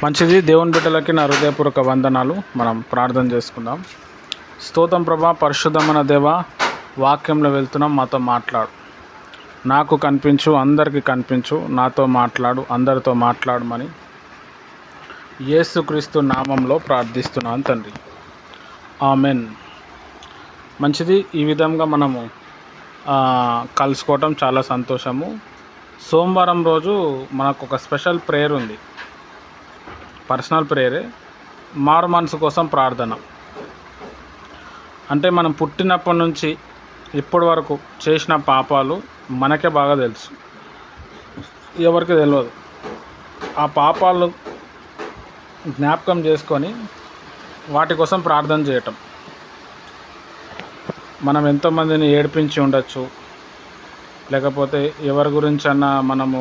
మంచిది. దేవుని బిడ్డలకి నా హృదయపూర్వక వందనాలు. మనం ప్రార్థన చేసుకుందాం. స్తోత్రం ప్రభా, పరిశుద్ధమైన దేవ, వాక్యంలో వెళ్తున్నాం. మాతో మాట్లాడు, నాకు కనిపించు, అందరికీ కనిపించు, నాతో మాట్లాడు, అందరితో మాట్లాడమని యేసుక్రీస్తు నామంలో ప్రార్థిస్తున్నాను తండ్రి, ఆమెన్. మంచిది. ఈ విధంగా మనము కలుసుకోవటం చాలా సంతోషము. సోమవారం రోజు మనకు ఒక స్పెషల్ ప్రేయర్ ఉంది, పర్సనల్ ప్రేయరే. మారు మనసు కోసం ప్రార్థన. అంటే మనం పుట్టినప్పటి నుంచి ఇప్పటి వరకు చేసిన పాపాలు మనకే బాగా తెలుసు, ఎవరికి తెలియదు. ఆ పాపాలు జ్ఞాపకం చేసుకొని వాటి కోసం ప్రార్థన చేయటం. మనం ఎంతోమందిని ఏడిపించి ఉండొచ్చు, లేకపోతే ఎవరి గురించి అన్నా మనము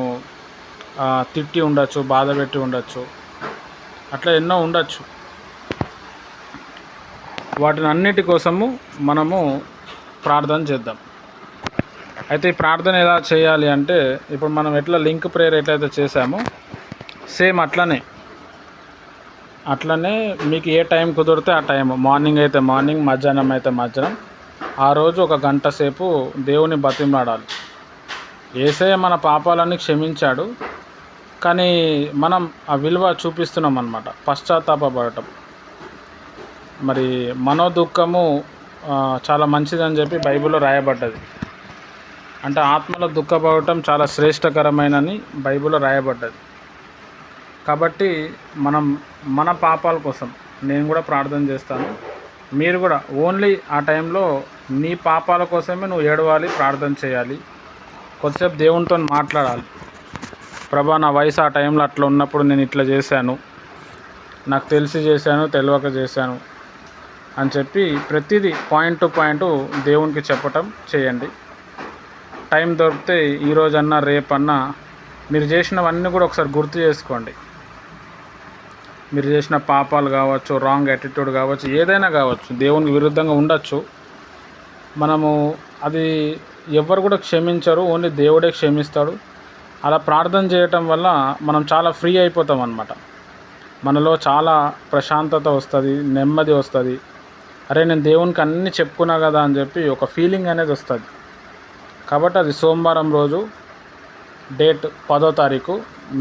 తిట్టి ఉండొచ్చు, బాధ పెట్టి ఉండొచ్చు, అట్లా ఎన్నో ఉండొచ్చు. వాటిని అన్నిటి కోసము మనము ప్రార్థన చేద్దాం. అయితే ఈ ప్రార్థన ఎలా చేయాలి అంటే, ఇప్పుడు మనం ఎట్లా లింక్ ప్రేయర్ ఎట్లయితే చేసామో సేమ్ అట్లనే మీకు ఏ టైం కుదిరితే ఆ టైం, మార్నింగ్ అయితే మార్నింగ్, మధ్యాహ్నం అయితే మధ్యాహ్నం, ఆ రోజు ఒక గంట సేపు దేవుని బతిమలాడాలి. యేసయ్య మన పాపాలన్నీ క్షమించాడు, కానీ మనం ఆ విలువ చూపిస్తున్నాం అన్నమాట, పశ్చాత్తాపడటం. మరి మనోదుఖము చాలా మంచిదని చెప్పి బైబిల్లో రాయబడ్డది. అంటే ఆత్మలో దుఃఖపడటం చాలా శ్రేష్టకరమైనని బైబిల్లో రాయబడ్డది. కాబట్టి మనం మన పాపాల కోసం నేను కూడా ప్రార్థన చేస్తాను. మీరు కూడా ఓన్లీ ఆ టైంలో నీ పాపాల కోసమే నువ్వు ఏడవాలి, ప్రార్థన చేయాలి. కొద్దిసేపు దేవునితో మాట్లాడాలి. ప్రభా, నా వయసు ఆ టైంలో అట్లా ఉన్నప్పుడు నేను ఇట్లా చేశాను, నాకు తెలిసి చేశాను, తెలియక చేశాను అని చెప్పి ప్రతిదీ పాయింట్ టు పాయింట్ దేవునికి చెప్పటం చేయండి. టైం దొరికితే ఈరోజన్నా రేపన్నా మీరు చేసినవన్నీ కూడా ఒకసారి గుర్తు చేసుకోండి. మీరు చేసిన పాపాలు కావచ్చు, రాంగ్ యాటిట్యూడ్ కావచ్చు, ఏదైనా కావచ్చు, దేవునికి విరుద్ధంగా ఉండొచ్చు. మనము అది ఎవరు కూడా క్షమించరు, ఓన్లీ దేవుడే క్షమిస్తాడు. అలా ప్రార్థన చేయటం వల్ల మనం చాలా ఫ్రీ అయిపోతాం అన్నమాట. మనలో చాలా ప్రశాంతత వస్తుంది, నెమ్మది వస్తుంది. అరే, నేను దేవునికి అన్నీ చెప్పుకున్నా కదా అని చెప్పి ఒక ఫీలింగ్ అనేది వస్తుంది. కాబట్టి అది సోమవారం రోజు, డేట్ 10వ తారీఖు,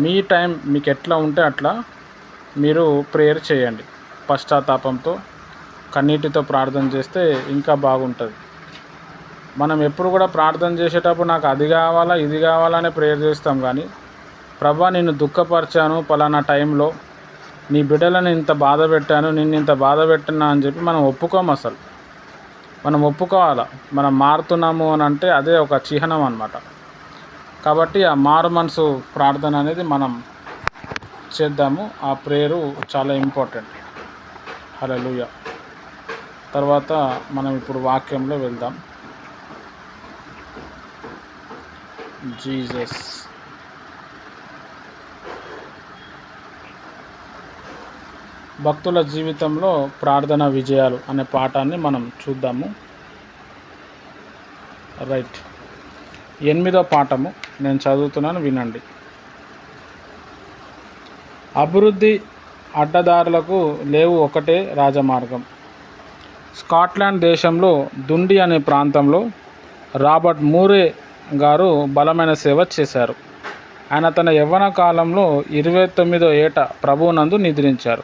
మీ టైం మీకు ఎట్లా ఉంటే అట్లా మీరు ప్రేయర్ చేయండి. పశ్చాత్తాపంతో, కన్నీటితో ప్రార్థన చేస్తే ఇంకా బాగుంటుంది. మనం ఎప్పుడు కూడా ప్రార్థన చేసేటప్పుడు నాకు అది కావాలా, ఇది కావాలనే ప్రేయర్ చేస్తాం. కానీ ప్రభా, నిన్ను దుఃఖపరిచాను, పలానా టైంలో నీ బిడ్డలను ఇంత బాధ పెట్టాను, నిన్ను ఇంత బాధ పెట్టినా అని చెప్పి మనం ఒప్పుకోము. అసలు మనం ఒప్పుకోవాలా, మనం మారుతున్నాము అని అంటే అదే ఒక చిహ్నం అన్నమాట. కాబట్టి ఆ మారు మనసు ప్రార్థన అనేది మనం చేద్దాము. ఆ ప్రేయరు చాలా ఇంపార్టెంట్. హల్లెలూయా. తర్వాత మనం ఇప్పుడు వాక్యంలో వెళ్దాం. జీసస్. భక్తుల జీవితంలో ప్రార్థన విజయాలు అనే పాఠాన్ని మనం చూద్దాము. రైట్, 8వ పాఠము నేను చదువుతున్నాను, వినండి. అభివృద్ధి అడ్డదారులకు లేవు ఒకటే రాజమార్గం. స్కాట్లాండ్ దేశంలో దుండి అనే ప్రాంతంలో రాబర్ట్ మూరే గారు బలమైన సేవ చేశారు. ఆయన తన యవ్వన కాలంలో 29వ ఏట ప్రభువునందు నిద్రించారు.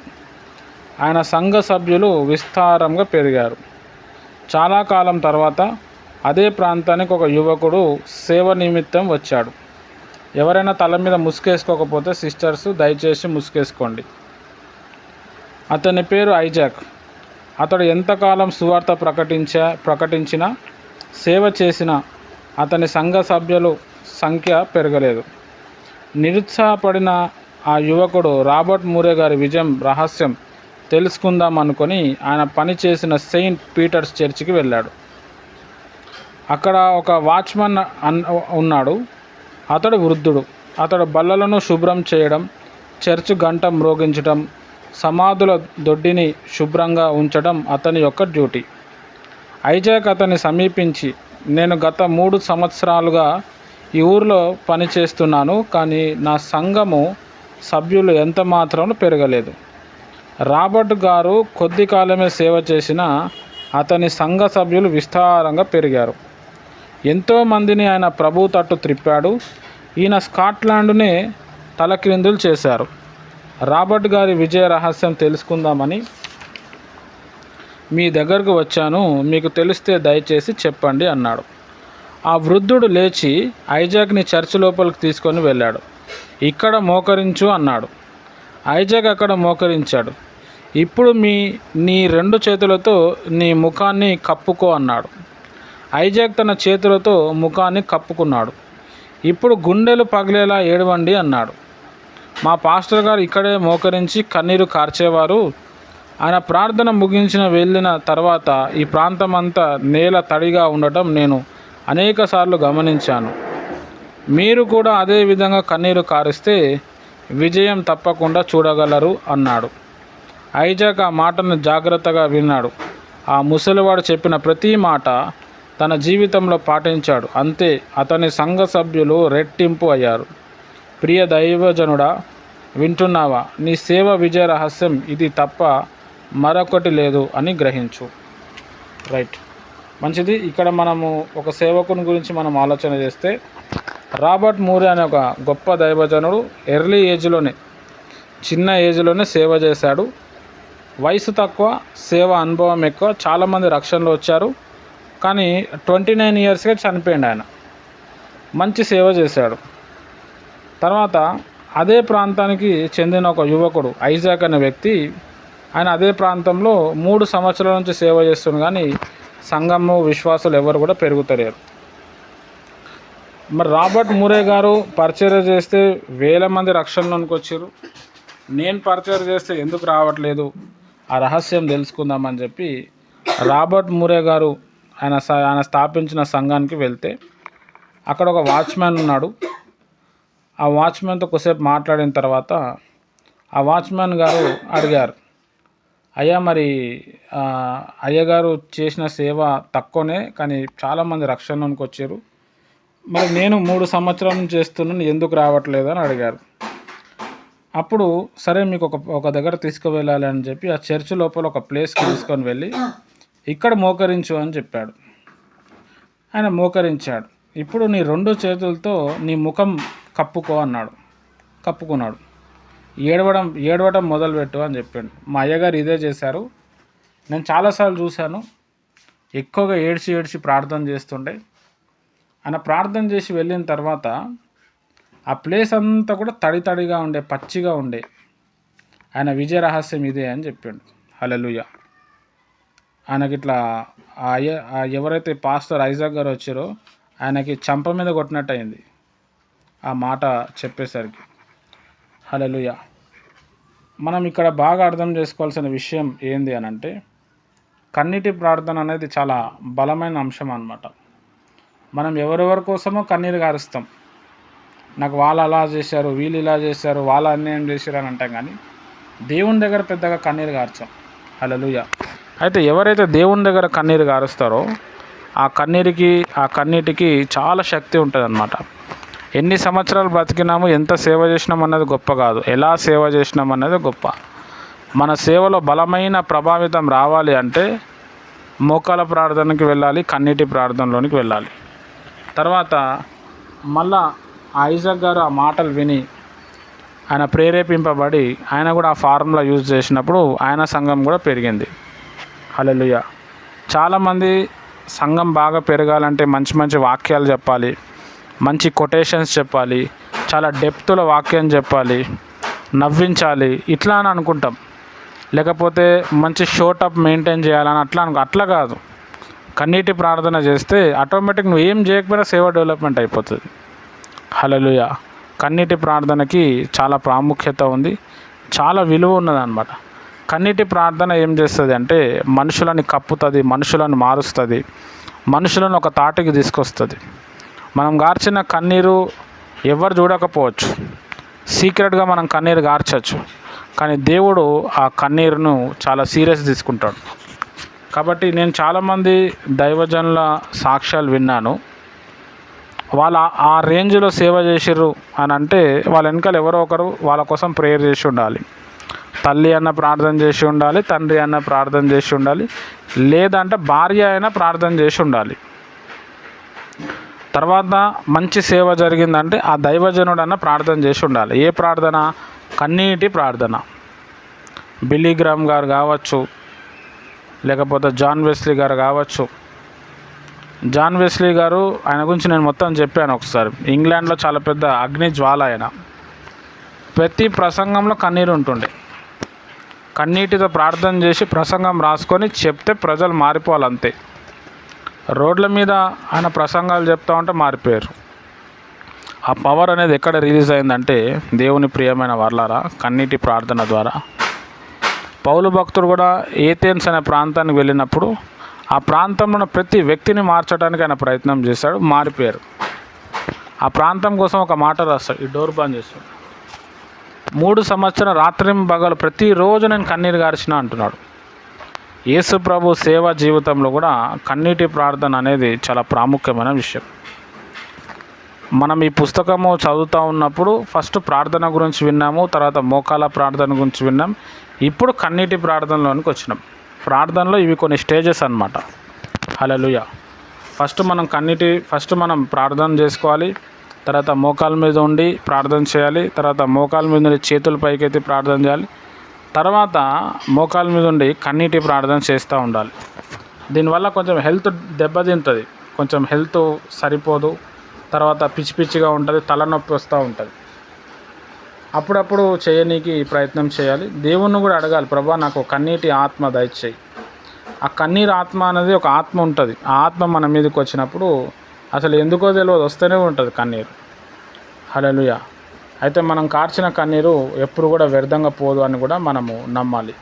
ఆయన సంఘ సభ్యులు విస్తారంగా పెరిగారు. చాలా కాలం తర్వాత అదే ప్రాంతానికి ఒక యువకుడు సేవ నిమిత్తం వచ్చాడు. ఎవరైనా తల మీద ముసుకేసుకోకపోతే సిస్టర్స్ దయచేసి ముసుకేసుకోండి. అతని పేరు ఐజాక్. అతడు ఎంతకాలం సువార్త ప్రకటించినా, సేవ చేసినా అతని సంఘ సభ్యులు సంఖ్య పెరగలేదు. నిరుత్సాహపడిన ఆ యువకుడు రాబర్ట్ మూరే గారి విజయం రహస్యం తెలుసుకుందాం అనుకొని ఆయన పనిచేసిన సెయింట్ పీటర్స్ చర్చికి వెళ్ళాడు. అక్కడ ఒక వాచ్మన్ ఉన్నాడు. అతడు వృద్ధుడు. అతడు బల్లలను శుభ్రం చేయడం, చర్చ్ గంట మ్రోగించడం, సమాధుల దొడ్డిని శుభ్రంగా ఉంచడం అతని యొక్క డ్యూటీ. ఐజాక్ అతన్ని సమీపించి, నేను గత 3 సంవత్సరాలుగా ఈ ఊరిలో పనిచేస్తున్నాను, కానీ నా సంఘము సభ్యులు ఎంత మాత్రం పెరగలేదు. రాబర్ట్ గారు కొద్ది కాలమే సేవ చేసిన అతని సంఘ సభ్యులు విస్తారంగా పెరిగారు. ఎంతోమందిని ఆయన ప్రభు తట్టు త్రిప్పాడు. ఈయన స్కాట్లాండ్నే తలక్రిందులు చేశారు. రాబర్ట్ గారి విజయ రహస్యం తెలుసుకుందామని మీ దగ్గరకు వచ్చాను. మీకు తెలిస్తే దయచేసి చెప్పండి అన్నాడు. ఆ వృద్ధుడు లేచి ఐజాక్ని చర్చి లోపలికి తీసుకొని వెళ్ళాడు. ఇక్కడ మోకరించు అన్నాడు. ఐజాక్ అక్కడ మోకరించాడు. ఇప్పుడు నీ 2 చేతులతో నీ ముఖాన్ని కప్పుకో అన్నాడు. ఐజాక్ తన చేతులతో ముఖాన్ని కప్పుకున్నాడు. ఇప్పుడు గుండెలు పగిలేలా ఏడవండి అన్నాడు. మా పాస్టర్ గారు ఇక్కడే మోకరించి కన్నీరు కార్చేవారు. ఆయన ప్రార్థన ముగించిన వెళ్ళిన తర్వాత ఈ ప్రాంతం అంతా నేల తడిగా ఉండటం నేను అనేకసార్లు గమనించాను. మీరు కూడా అదే విధంగా కన్నీరు కారిస్తే విజయం తప్పకుండా చూడగలరు అన్నాడు. ఐజాక్ ఆ మాటను జాగ్రత్తగా విన్నాడు. ఆ ముసలివాడు చెప్పిన ప్రతి మాట తన జీవితంలో పాటించాడు. అంతే, అతని సంఘ సభ్యులు రెట్టింపు అయ్యారు. ప్రియ దైవజనుడా, వింటున్నావా? నీ సేవ విజయ రహస్యం ఇది తప్ప మరొకటి లేదు అని గ్రహించు. రైట్, మంచిది. ఇక్కడ మనము ఒక సేవకుని గురించి మనం ఆలోచన చేస్తే, రాబర్ట్ మూరే అనే ఒక గొప్ప దైవజనుడు ఎర్లీ ఏజ్లోనే, చిన్న ఏజ్లోనే సేవ చేశాడు. వయసు తక్కువ, సేవ అనుభవం ఎక్కువ. చాలామంది రక్షణలో వచ్చారు. కానీ 29 ఇయర్స్గా చనిపోయింది ఆయన. మంచి సేవ చేశాడు. తర్వాత అదే ప్రాంతానికి చెందిన ఒక యువకుడు ఐజాక్ అనే వ్యక్తి, ఆయన అదే ప్రాంతంలో 3 సంవత్సరాల నుంచి సేవ చేస్తుంది. కానీ సంఘము విశ్వాసులు ఎవరు కూడా పెరుగుతలేరు. మరి రాబర్ట్ మూరే గారు పరిచర్య చేస్తే వేల మంది రక్షణలోనికి వచ్చారు. నేను పరిచర్య చేస్తే ఎందుకు రావట్లేదు, ఆ రహస్యం తెలుసుకుందామని చెప్పి రాబర్ట్ మూరే గారు ఆయన స్థాపించిన సంఘానికి వెళ్తే అక్కడ ఒక వాచ్మ్యాన్ ఉన్నాడు. ఆ వాచ్మ్యాన్తో కొద్దిసేపు మాట్లాడిన తర్వాత ఆ వాచ్మ్యాన్ గారు అడిగారు, అయ్యా మరి అయ్యగారు చేసిన సేవ తక్కువనే, కానీ చాలామంది రక్షణలోనికి వచ్చారు. మరి నేను 3 సంవత్సరాల నుంచి చేస్తున్నాను, ఎందుకు రావట్లేదు అని అడిగారు. అప్పుడు సరే, మీకు ఒక దగ్గర తీసుకువెళ్ళాలి అని చెప్పి ఆ చర్చ్ లోపల ఒక ప్లేస్కి తీసుకొని వెళ్ళి ఇక్కడ మోకరించు అని చెప్పాడు. ఆయన మోకరించాడు. ఇప్పుడు నీ 2 చేతులతో నీ ముఖం కప్పుకో అన్నాడు. కప్పుకున్నాడు. ఏడవడం మొదలుపెట్టు అని చెప్పాడు. మా అయ్యగారు ఇదే చేశారు. నేను చాలాసార్లు చూశాను. ఎక్కువగా ఏడ్చి ప్రార్థన చేస్తుండే. ఆయన ప్రార్థన చేసి వెళ్ళిన తర్వాత ఆ ప్లేస్ అంతా కూడా తడిగా ఉండే, పచ్చిగా ఉండే. ఆయన విజయ రహస్యం ఇదే అని చెప్పాడు. హల్లెలూయా. ఆయనకి ఇట్లా ఎవరైతే పాస్టర్ ఐజాక్ గారు వచ్చారో ఆయనకి చంప మీద కొట్టినట్టు అయింది ఆ మాట చెప్పేసరికి. హల్లెలూయా. మనం ఇక్కడ బాగా అర్థం చేసుకోవాల్సిన విషయం ఏంది అని అంటే, కన్నీటి ప్రార్థన అనేది చాలా బలమైన అంశం అన్నమాట. మనం ఎవరెవరి కోసమో కన్నీరు గారుస్తాం. నాకు వాళ్ళు అలా చేశారు, వీళ్ళు ఇలా చేశారు, వాళ్ళు అన్యాయం చేశారు అని అంటాం. కానీ దేవుని దగ్గర పెద్దగా కన్నీరు గార్చాం. హల్లెలూయా. అయితే ఎవరైతే దేవుని దగ్గర కన్నీరు గారుస్తారో ఆ కన్నీటికి చాలా శక్తి ఉంటుంది అన్నమాట. ఎన్ని సంవత్సరాలు బ్రతికినాము, ఎంత సేవ చేసినాం అన్నది గొప్ప కాదు, ఎలా సేవ చేసినాం అన్నది గొప్ప. మన సేవలో బలమైన ప్రభావితం రావాలి అంటే మోకాల ప్రార్థనకి వెళ్ళాలి, కన్నీటి ప్రార్థనలోనికి వెళ్ళాలి. తర్వాత మళ్ళా ఐజాక్ గారు ఆ మాటలు విని ఆయన ప్రేరేపింపబడి ఆయన కూడా ఆ ఫార్ములా యూజ్ చేసినప్పుడు ఆయన సంఘం కూడా పెరిగింది. హల్లెలూయా. చాలామంది సంఘం బాగా పెరగాలంటే మంచి వాక్యాలు చెప్పాలి, మంచి కొటేషన్స్ చెప్పాలి, చాలా డెప్త్లో వాక్యం చెప్పాలి, నవ్వించాలి, ఇట్లా అని అనుకుంటాం. లేకపోతే మంచి షోటప్ మెయింటైన్ చేయాలని అట్లా కాదు. కన్నీటి ప్రార్థన చేస్తే ఆటోమేటిక్ నువ్వు ఏం చేయకపోయినా సేవ డెవలప్మెంట్ అయిపోతుంది. హల్లెలూయా. కన్నీటి ప్రార్థనకి చాలా ప్రాముఖ్యత ఉంది, చాలా విలువ ఉన్నదన్నమాట. కన్నీటి ప్రార్థన ఏం చేస్తుంది అంటే మనుషులని కప్పుతుంది, మనుషులను మారుస్తుంది, మనుషులను ఒక తాటికి తీసుకొస్తుంది. మనం గార్చిన కన్నీరు ఎవరు చూడకపోవచ్చు, సీక్రెట్గా మనం కన్నీరు గార్చచ్చు. కానీ దేవుడు ఆ కన్నీరును చాలా సీరియస్ తీసుకుంటాడు. కాబట్టి నేను చాలామంది దైవజనుల సాక్ష్యాలు విన్నాను. వాళ్ళ ఆ రేంజ్లో సేవ చేసిర్రు అని అంటే వాళ్ళ వెనకాల ఎవరో ఒకరు వాళ్ళ కోసం ప్రేయర్ చేసి ఉండాలి. తల్లి అన్న ప్రార్థన చేసి ఉండాలి, తండ్రి అన్న ప్రార్థన చేసి ఉండాలి, లేదంటే భార్య అయినా ప్రార్థన చేసి ఉండాలి. తర్వాత మంచి సేవ జరిగిందంటే ఆ దైవజనుడు అన్న ప్రార్థన చేసి ఉండాలి. ఏ ప్రార్థన? కన్నీటి ప్రార్థన. బిల్లీ గ్రామ్ గారు కావచ్చు, లేకపోతే జాన్ వెస్లీ గారు కావచ్చు. జాన్ వెస్లీ గారు, ఆయన గురించి నేను మొత్తం చెప్పాను ఒకసారి. ఇంగ్లాండ్లో చాలా పెద్ద అగ్ని జ్వాల ఆయన. ప్రతి ప్రసంగంలో కన్నీరు ఉంటుండే. కన్నీటితో ప్రార్థన చేసి ప్రసంగం రాసుకొని చెప్తే ప్రజలు మారిపోవాలి అంతే. రోడ్ల మీద ఆయన ప్రసంగాలు చెప్తా ఉంటే మారిపోయారు. ఆ పవర్ అనేది ఎక్కడ రిలీజ్ అయిందంటే దేవుని ప్రియమైన వర్లారా, కన్నీటి ప్రార్థన ద్వారా. పౌలు భక్తుడు కూడా ఏథెన్స్ అనే ప్రాంతానికి వెళ్ళినప్పుడు ఆ ప్రాంతంలో ఉన్న ప్రతి వ్యక్తిని మార్చడానికి ఆయన ప్రయత్నం చేశాడు, మారిపోయారు. ఆ ప్రాంతం కోసం ఒక మాట రాస్తాడు, ఈ డోర్ బంద్ చేస్తాడు. 3 సంవత్సరం రాత్రింబగలు ప్రతిరోజు నేను కన్నీరు గార్చిన అంటున్నాడు. యేసు ప్రభు సేవా జీవితంలో కూడా కన్నీటి ప్రార్థన అనేది చాలా ప్రాముఖ్యమైన విషయం. మనం ఈ పుస్తకము చదువుతూ ఉన్నప్పుడు ఫస్ట్ ప్రార్థన గురించి విన్నాము, తర్వాత మోకాల ప్రార్థన గురించి విన్నాం, ఇప్పుడు కన్నీటి ప్రార్థనలోనికి వచ్చినాం. ప్రార్థనలో ఇవి కొన్ని స్టేజెస్ అన్నమాట. హల్లెలూయా. ఫస్ట్ మనం ప్రార్థన చేసుకోవాలి, తర్వాత మోకాల మీద ఉండి ప్రార్థన చేయాలి, తర్వాత మోకాల మీద ఉండి చేతుల పైకెత్తి ప్రార్థన చేయాలి, తర్వాత మోకాల మీద ఉండి కన్నీటి ప్రార్థన చేస్తూ ఉండాలి. దీనివల్ల కొంచెం హెల్త్ దెబ్బతింటుంది, కొంచెం హెల్త్ సరిపోదు, తర్వాత పిచ్చి పిచ్చిగా ఉంటుంది, తలనొప్పి వస్తూ ఉంటుంది. అప్పుడప్పుడు చేయనీకి ప్రయత్నం చేయాలి. దేవుణ్ణి కూడా అడగాలి, ప్రభా నాకు కన్నీటి ఆత్మ దయచేయి. ఆ కన్నీరు ఆత్మ అనేది ఒక ఆత్మ ఉంటుంది. ఆ ఆత్మ మన మీదకి వచ్చినప్పుడు అసలు ఎందుకో తెలియదు వస్తూనే ఉంటుంది కన్నీరు. హల్లెలూయా. అయితే మనం కార్చిన కన్నీరు ఎప్పుడు కూడా వ్యర్థంగా పోదు అని కూడా మనము నమ్మాలి.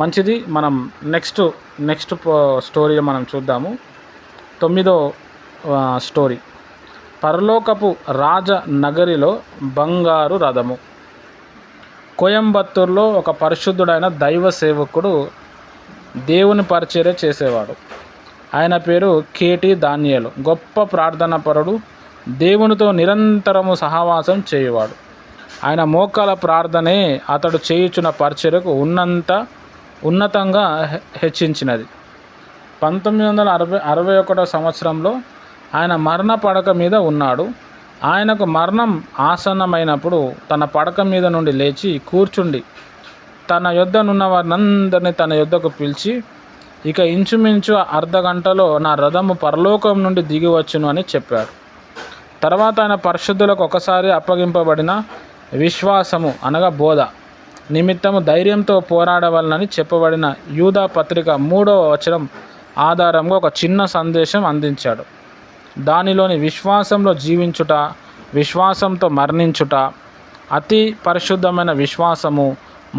మంచిది. మనం నెక్స్ట్ స్టోరీ మనం చూద్దాము. 9వ స్టోరీ, పరలోకపు రాజ నగరిలో బంగారు రథము. కోయంబత్తూరులో ఒక పరిశుద్ధుడైన దైవ సేవకుడు దేవుని పరిచర్య చేసేవాడు. ఆయన పేరు కేటీ దానియేలు. గొప్ప ప్రార్థనాపరుడు, దేవునితో నిరంతరము సహవాసం చేయువాడు. ఆయన మోకాల ప్రార్థనే అతడు చేయుచున్న పరిచర్యకు ఉన్నతంగా హెచ్చించినది. 1961 సంవత్సరంలో ఆయన మరణ పడక మీద ఉన్నాడు. ఆయనకు మరణం ఆసన్నమైనప్పుడు తన పడక మీద నుండి లేచి కూర్చుండి తన యొద్దనున్న వారినందరినీ తన యొద్దకు పిలిచి, ఇక ఇంచుమించు అర్ధగంటలో నా రథము పరలోకం నుండి దిగి వచ్చును అని చెప్పాడు. తర్వాత ఆయన పరిశుద్ధులకు ఒకసారి అప్పగింపబడిన విశ్వాసము అనగా బోధ నిమిత్తము ధైర్యంతో పోరాడవలనని చెప్పబడిన యూదా పత్రిక 3వ వచనం ఆధారంగా ఒక చిన్న సందేశం అందించాడు. దానిలోని విశ్వాసంలో జీవించుట, విశ్వాసంతో మరణించుట, అతి పరిశుద్ధమైన విశ్వాసము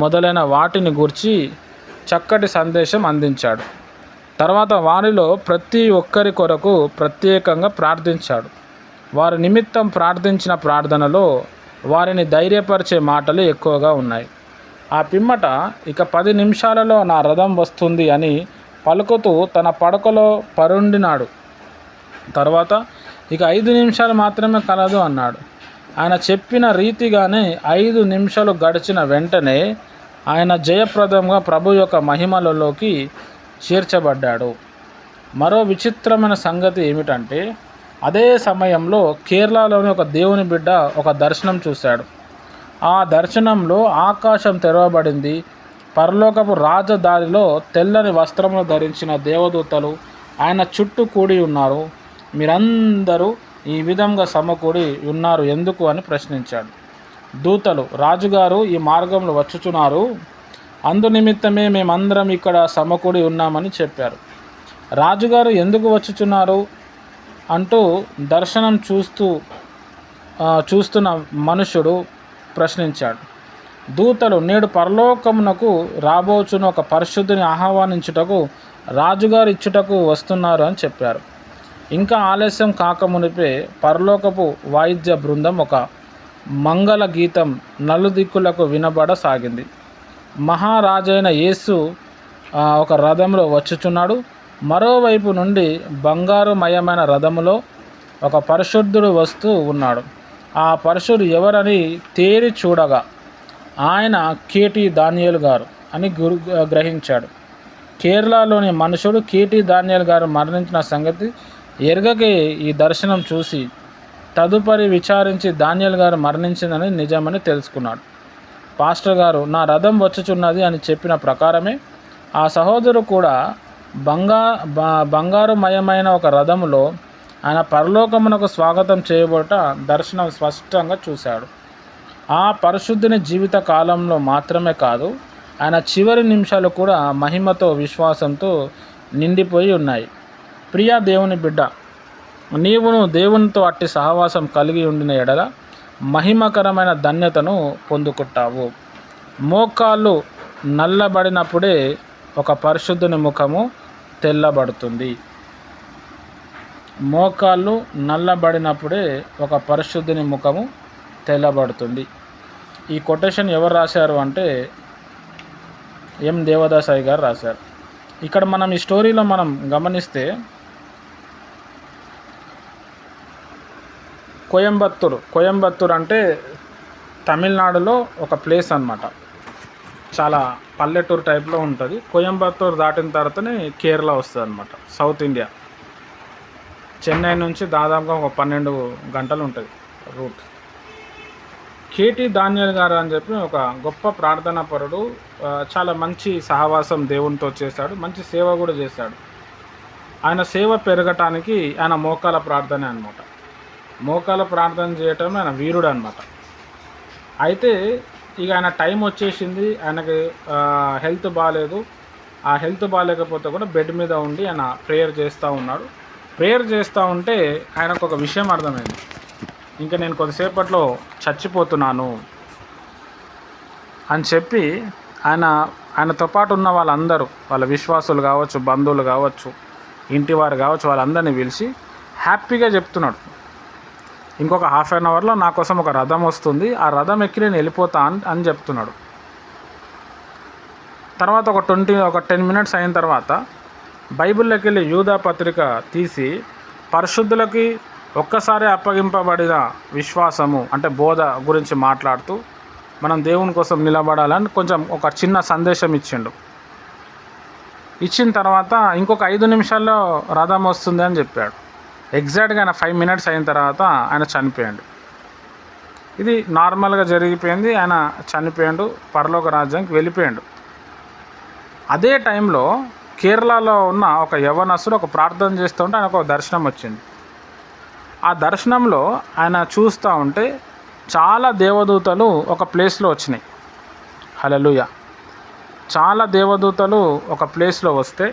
మొదలైన వాటిని గూర్చి చక్కటి సందేశం అందించాడు. తర్వాత వారిలో ప్రతి ఒక్కరి కొరకు ప్రత్యేకంగా ప్రార్థించాడు. వారి నిమిత్తం ప్రార్థించిన ప్రార్థనలో వారిని ధైర్యపరిచే మాటలు ఎక్కువగా ఉన్నాయి. ఆ పిమ్మట ఇక 10 నిమిషాలలో నా రథం వస్తుంది అని పలుకుతూ తన పడకలో పరుండినాడు. తర్వాత ఇక 5 నిమిషాలు మాత్రమే కలదు అన్నాడు. ఆయన చెప్పిన రీతిగానే 5 నిమిషాలు గడిచిన వెంటనే ఆయన జయప్రదంగా ప్రభు యొక్క మహిమలలోకి చేర్చబడ్డాడు. మరో విచిత్రమైన సంగతి ఏమిటంటే అదే సమయంలో కేరళలోని ఒక దేవుని బిడ్డ ఒక దర్శనం చూశాడు. ఆ దర్శనంలో ఆకాశం తెరవబడింది. పరలోకపు రాజదారిలో తెల్లని వస్త్రములు ధరించిన దేవదూతలు ఆయన చుట్టూ కూడి ఉన్నారు. మీరందరూ ఈ విధంగా సమకూడి ఉన్నారు ఎందుకు అని ప్రశ్నించాడు. దూతలు, రాజుగారు ఈ మార్గంలో వచ్చుచున్నారు, అందు నిమిత్తమే మేమందరం ఇక్కడ సమకూడి ఉన్నామని చెప్పారు. రాజుగారు ఎందుకు వచ్చుచున్నారు అంటూ దర్శనం చూస్తున్న మనుషుడు ప్రశ్నించాడు. దూతలు, నేడు పరలోకమునకు రాబోచున్న ఒక పరిశుద్ధుని ఆహ్వానించుటకు రాజుగారు ఇచ్చుటకు వస్తున్నారు అని చెప్పారు. ఇంకా ఆలస్యం కాకమునిపే పరలోకపు వాయిద్య బృందం ఒక మంగళ గీతం నలుదిక్కులకు వినబడసాగింది. మహారాజైన యేసు ఒక రథంలో వచ్చుచున్నాడు. మరోవైపు నుండి బంగారుమయమైన రథములో ఒక పరిశుద్ధుడు వస్తూ ఉన్నాడు. ఆ పరిశుద్ధుడు ఎవరని తేరి చూడగా ఆయన కేటీ దానియేలు గారు అని గ్రహించాడు. కేరళలోని మనుషుడు కేటీ దానియేలు గారు మరణించిన సంగతి ఎరగకే ఈ దర్శనం చూసి తదుపరి విచారించి దానియేలు గారు మరణించిందని నిజమని తెలుసుకున్నాడు. పాస్టర్ గారు నా రథం వచ్చుచున్నది అని చెప్పిన ప్రకారమే ఆ సహోదరుడు కూడా బంగారుమయమైన ఒక రథములో ఆయన పరలోకమునకు స్వాగతం చేయబోట దర్శనం స్పష్టంగా చూశాడు. ఆ పరిశుద్ధుని జీవిత కాలంలో మాత్రమే కాదు, ఆయన చివరి నిమిషాలు కూడా మహిమతో విశ్వాసంతో నిండిపోయి ఉన్నాయి. ప్రియా దేవుని బిడ్డ, నీవును దేవునితో అట్టి సహవాసం కలిగి ఉండిన ఎడల మహిమకరమైన ధన్యతను పొందుకుంటావు. మోకాళ్ళు నల్లబడినప్పుడే ఒక పరిశుద్ధుని ముఖము తెల్లబడుతుంది. మోకాళ్ళు నల్లబడినప్పుడే ఒక పరిశుద్ధుని ముఖము తెల్లబడుతుంది. ఈ కొటేషన్ ఎవరు రాశారు అంటే ఎం దేవదాసాయి గారు రాశారు. ఇక్కడ మనం ఈ స్టోరీలో మనం గమనిస్తే కోయంబత్తూర్ అంటే తమిళనాడులో ఒక ప్లేస్ అన్నమాట. చాలా పల్లెటూరు టైప్లో ఉంటుంది. కోయంబత్తూర్ దాటిన తర్వాతనే కేరళ వస్తుంది అన్నమాట, సౌత్ ఇండియా. చెన్నై నుంచి దాదాపుగా ఒక 12 గంటలు ఉంటుంది రూట్. కేటీ దానియేలు గారు అని చెప్పి ఒక గొప్ప ప్రార్థనా పరుడు, చాలా మంచి సహవాసం దేవునితో చేశాడు, మంచి సేవ కూడా చేశాడు. ఆయన సేవ పెరగటానికి ఆయన మోకాల ప్రార్థనే అనమాట. మోకాల ప్రార్థన చేయటం ఆయన వీరుడు అనమాట. అయితే ఇక ఆయన టైం వచ్చేసింది, ఆయనకి హెల్త్ బాగాలేదు. ఆ హెల్త్ బాగాలేకపోతే కూడా బెడ్ మీద ఉండి ఆయన ప్రేయర్ చేస్తూ ఉన్నాడు. ప్రేయర్ చేస్తూ ఉంటే ఆయనకు ఒక విషయం అర్థమైంది, ఇంకా నేను కొద్దిసేపట్లో చచ్చిపోతున్నాను అని చెప్పి ఆయనతో పాటు ఉన్న వాళ్ళందరూ, వాళ్ళ విశ్వాసులు కావచ్చు, బంధువులు కావచ్చు, ఇంటివారు కావచ్చు, వాళ్ళందరినీ పిలిచి హ్యాపీగా చెప్తున్నాడు, ఇంకొక హాఫ్ అన్ అవర్లో నా కోసం ఒక రథం వస్తుంది, ఆ రథం ఎక్కి నేను వెళ్ళిపోతా అని చెప్తున్నాడు. తర్వాత ఒక 10 మినిట్స్ అయిన తర్వాత బైబిల్లోకి వెళ్ళి యూదా పత్రిక తీసి పరిశుద్ధులకి ఒక్కసారి అప్పగింపబడిన విశ్వాసము అంటే బోధ గురించి మాట్లాడుతూ మనం దేవుని కోసం నిలబడాలని కొంచెం ఒక చిన్న సందేశం ఇచ్చిండు. ఇచ్చిన తర్వాత ఇంకొక 5 నిమిషాల్లో రథం వస్తుంది అని చెప్పాడు. ఎగ్జాక్ట్గా ఆయన 5 మినిట్స్ అయిన తర్వాత ఆయన చనిపోయాడు. ఇది నార్మల్గా జరిగిపోయింది. ఆయన చనిపోయాడు, పరలోక రాజ్యానికి వెళ్ళిపోయాడు. అదే టైంలో కేరళలో ఉన్న ఒక యవ్వనస్తుడు ఒక ప్రార్థన చేస్తూ ఉంటే ఆయనకు ఒక దర్శనం వచ్చింది. ఆ దర్శనంలో ఆయన చూస్తూ ఉంటే చాలా దేవదూతలు ఒక ప్లేస్లో వచ్చినాయి. హల్లెలూయా. చాలా దేవదూతలు ఒక ప్లేస్లో వస్తే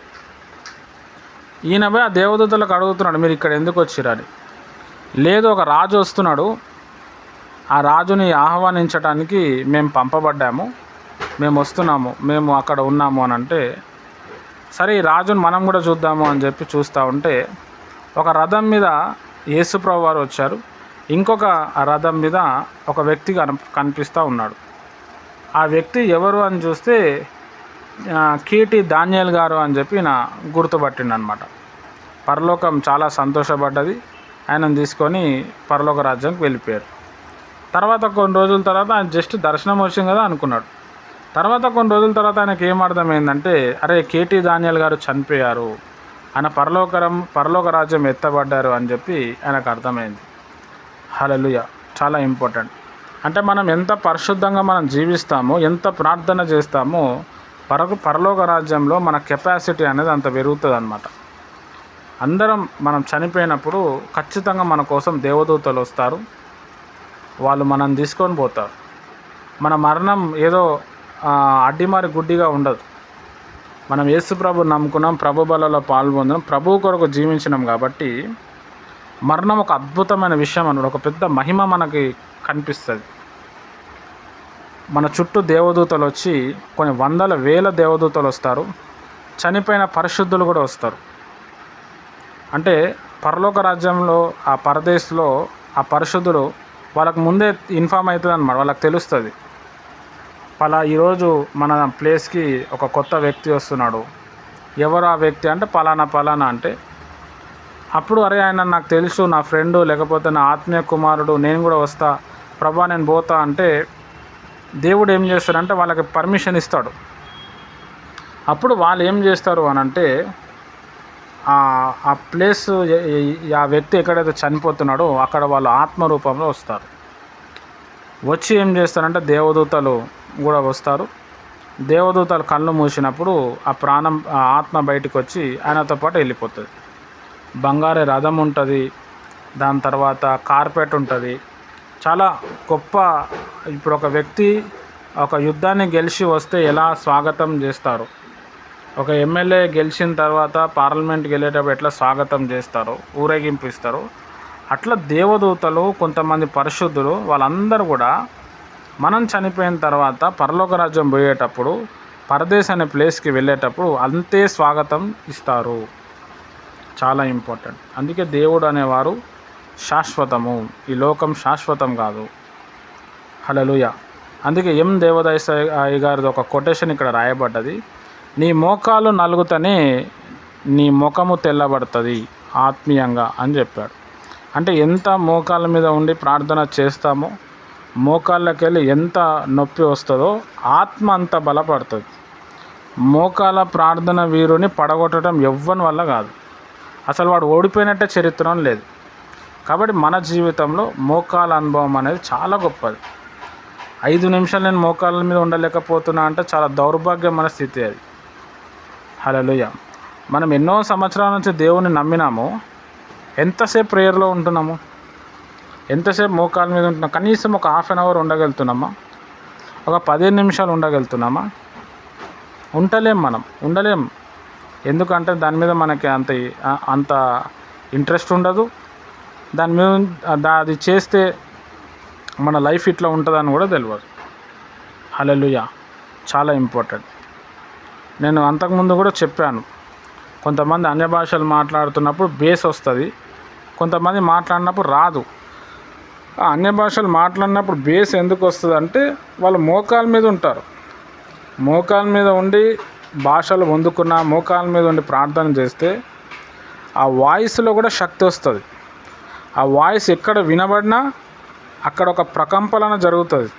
ఈయన పోయి ఆ దేవదూతలకు అడుగుతున్నాడు, మీరు ఇక్కడ ఎందుకు వచ్చిరని. లేదు, ఒక రాజు వస్తున్నాడు, ఆ రాజుని ఆహ్వానించడానికి మేము పంపబడ్డాము, మేము వస్తున్నాము, మేము అక్కడ ఉన్నాము అని అంటే, సరే ఈ రాజుని మనం కూడా చూద్దాము అని చెప్పి చూస్తూ ఉంటే ఒక రథం మీద యేసుప్రభు వారు వచ్చారు, ఇంకొక రథం మీద ఒక వ్యక్తి కనిపిస్తూ ఉన్నాడు. ఆ వ్యక్తి ఎవరు అని చూస్తే కేటీ దానియేలు గారు అని చెప్పి నా గుర్తుపట్టిండు అనమాట. పరలోకం చాలా సంతోషపడ్డది, ఆయనను తీసుకొని పరలోక రాజ్యానికి వెళ్ళిపోయారు. తర్వాత కొన్ని రోజుల తర్వాత ఆయన జస్ట్ దర్శనం వచ్చింది కదా అనుకున్నాడు. తర్వాత కొన్ని రోజుల తర్వాత ఆయనకి ఏం అర్థమైందంటే, అరే కేటీ దానియేలు గారు చనిపోయారు, ఆయన పరలోక రాజ్యం ఎత్తబడ్డారు అని చెప్పి ఆయనకు అర్థమైంది. హల్లెలూయా. చాలా ఇంపార్టెంట్. అంటే మనం ఎంత పరిశుద్ధంగా మనం జీవిస్తామో, ఎంత ప్రార్థన చేస్తామో పరలోక రాజ్యంలో మన కెపాసిటీ అనేది అంత పెరుగుతుంది అన్నమాట. అందరం మనం చనిపోయినప్పుడు ఖచ్చితంగా మన కోసం దేవదూతలు వస్తారు, వాళ్ళు మనం తీసుకొని పోతారు. మన మరణం ఏదో అడ్డిమారి గుడ్డిగా ఉండదు. మనం యేసు ప్రభుని నమ్ముకున్నాం, ప్రభు బలలో పాల్గొందాం, ప్రభువు కొరకు జీవించినాం కాబట్టి మరణం ఒక అద్భుతమైన విషయం అన్నాడు. ఒక పెద్ద మహిమ మనకి కనిపిస్తుంది. మన చుట్టూ దేవదూతలు వచ్చి కొన్ని వందల వేల దేవదూతలు వస్తారు, చనిపోయిన పరిశుద్ధులు కూడా వస్తారు. అంటే పరలోక రాజ్యంలో ఆ పరదేశంలో ఆ పరిశుద్ధులు వాళ్ళకు ముందే ఇన్ఫామ్ అవుతుంది అన్నమాట. వాళ్ళకి తెలుస్తుంది, ఈరోజు మన ప్లేస్కి ఒక కొత్త వ్యక్తి వస్తున్నాడు. ఎవరు ఆ వ్యక్తి అంటే పలానా అంటే అప్పుడు అరే ఆయన నాకు తెలుసు, నా ఫ్రెండు, లేకపోతే నా ఆత్మీయ కుమారుడు, నేను కూడా వస్తా ప్రభా, నేను పోతా అంటే దేవుడు ఏం చేస్తాడంటే వాళ్ళకి పర్మిషన్ ఇస్తాడు. అప్పుడు వాళ్ళు ఏం చేస్తారు అని అంటే ఆ ప్లేస్, ఆ వ్యక్తి ఎక్కడైతే చనిపోతున్నాడో అక్కడ వాళ్ళు ఆత్మ రూపంలో వస్తారు. వచ్చి ఏం చేస్తారంటే దేవదూతలు కూడా వస్తారు. దేవదూతలు కళ్ళు మూసినప్పుడు ఆ ఆత్మ బయటకు వచ్చి ఆయనతో పాటు వెళ్ళిపోతుంది. బంగారు రథం ఉంటుంది, దాని తర్వాత కార్పెట్ ఉంటుంది. చాలా గొప్ప. ఇప్పుడు ఒక వ్యక్తి ఒక యుద్ధాన్ని గెలిచి వస్తే ఎలా స్వాగతం చేస్తారు, ఒక ఎమ్మెల్యే గెలిచిన తర్వాత పార్లమెంట్కి వెళ్ళేటప్పుడు ఎట్లా స్వాగతం చేస్తారో, ఊరేగింపు ఇస్తారు, అట్లా దేవదూతలు, కొంతమంది పరిశుద్ధులు, వాళ్ళందరూ కూడా మనం చనిపోయిన తర్వాత పరలోక రాజ్యం పోయేటప్పుడు, పరదేశ్ అనే ప్లేస్కి వెళ్ళేటప్పుడు అంతే స్వాగతం ఇస్తారు. చాలా ఇంపార్టెంట్. అందుకే దేవుడు అనేవారు శాశ్వతము, ఈ లోకం శాశ్వతం కాదు. హల్లెలూయా. అందుకే దేవదాయ గారిది ఒక కొటేషన్ ఇక్కడ రాయబడ్డది. నీ మోకాలు నలుగుతనే నీ ముఖము తెల్లబడుతుంది ఆత్మీయంగా అని చెప్పాడు. అంటే ఎంత మోకాళ్ళ మీద ఉండి ప్రార్థన చేస్తామో, మోకాళ్ళకి వెళ్ళి ఎంత నొప్పి వస్తుందో ఆత్మ అంత బలపడుతుంది. మోకాళ్ళ ప్రార్థన వీరుని పడగొట్టడం ఎవ్వని వల్ల కాదు. అసలు వాడు ఓడిపోయినట్టే చరిత్రం లేదు. కాబట్టి మన జీవితంలో మోకాళ్ళ అనుభవం అనేది చాలా గొప్పది. 5 నిమిషాలు నేను మోకాళ్ళ మీద ఉండలేకపోతున్నా అంటే చాలా దౌర్భాగ్యమైన స్థితి అది. హల్లెలూయా. మనం ఎన్నో సంవత్సరాల నుంచి దేవుని నమ్మినాము, ఎంతసేపు ప్రేయర్లో ఉంటున్నాము, ఎంతసేపు మోకాళ్ళ మీద ఉంటున్నాం? కనీసం ఒక హాఫ్ అన్ అవర్ ఉండగలుగుతున్నామా? ఒక 15 నిమిషాలు ఉండగలుగుతున్నామా? మనం ఉండలేం. ఎందుకంటే దాని మీద మనకి అంత ఇంట్రెస్ట్ ఉండదు. దాని మీద అది చేస్తే మన లైఫ్ ఇట్లా ఉంటుందని కూడా తెలియదు. హల్లెలూయా. చాలా ఇంపార్టెంట్. నేను అంతకుముందు కూడా చెప్పాను, కొంతమంది అన్య భాషలు మాట్లాడుతున్నప్పుడు బేస్ వస్తుంది, కొంతమంది మాట్లాడినప్పుడు రాదు. ఆ అన్య భాషలు మాట్లాడినప్పుడు బేస్ ఎందుకు వస్తుంది అంటే వాళ్ళు మోకాళ్ళ మీద ఉంటారు. మోకాళ్ళ మీద ఉండి భాషలు పొందుకున్న, మోకాళ్ళ మీద ఉండి ప్రార్థన చేస్తే ఆ వాయిస్లో కూడా శక్తి వస్తుంది. ఆ వాయిస్ ఎక్కడ వినబడినా అక్కడ ఒక ప్రకంపన జరుగుతుంది.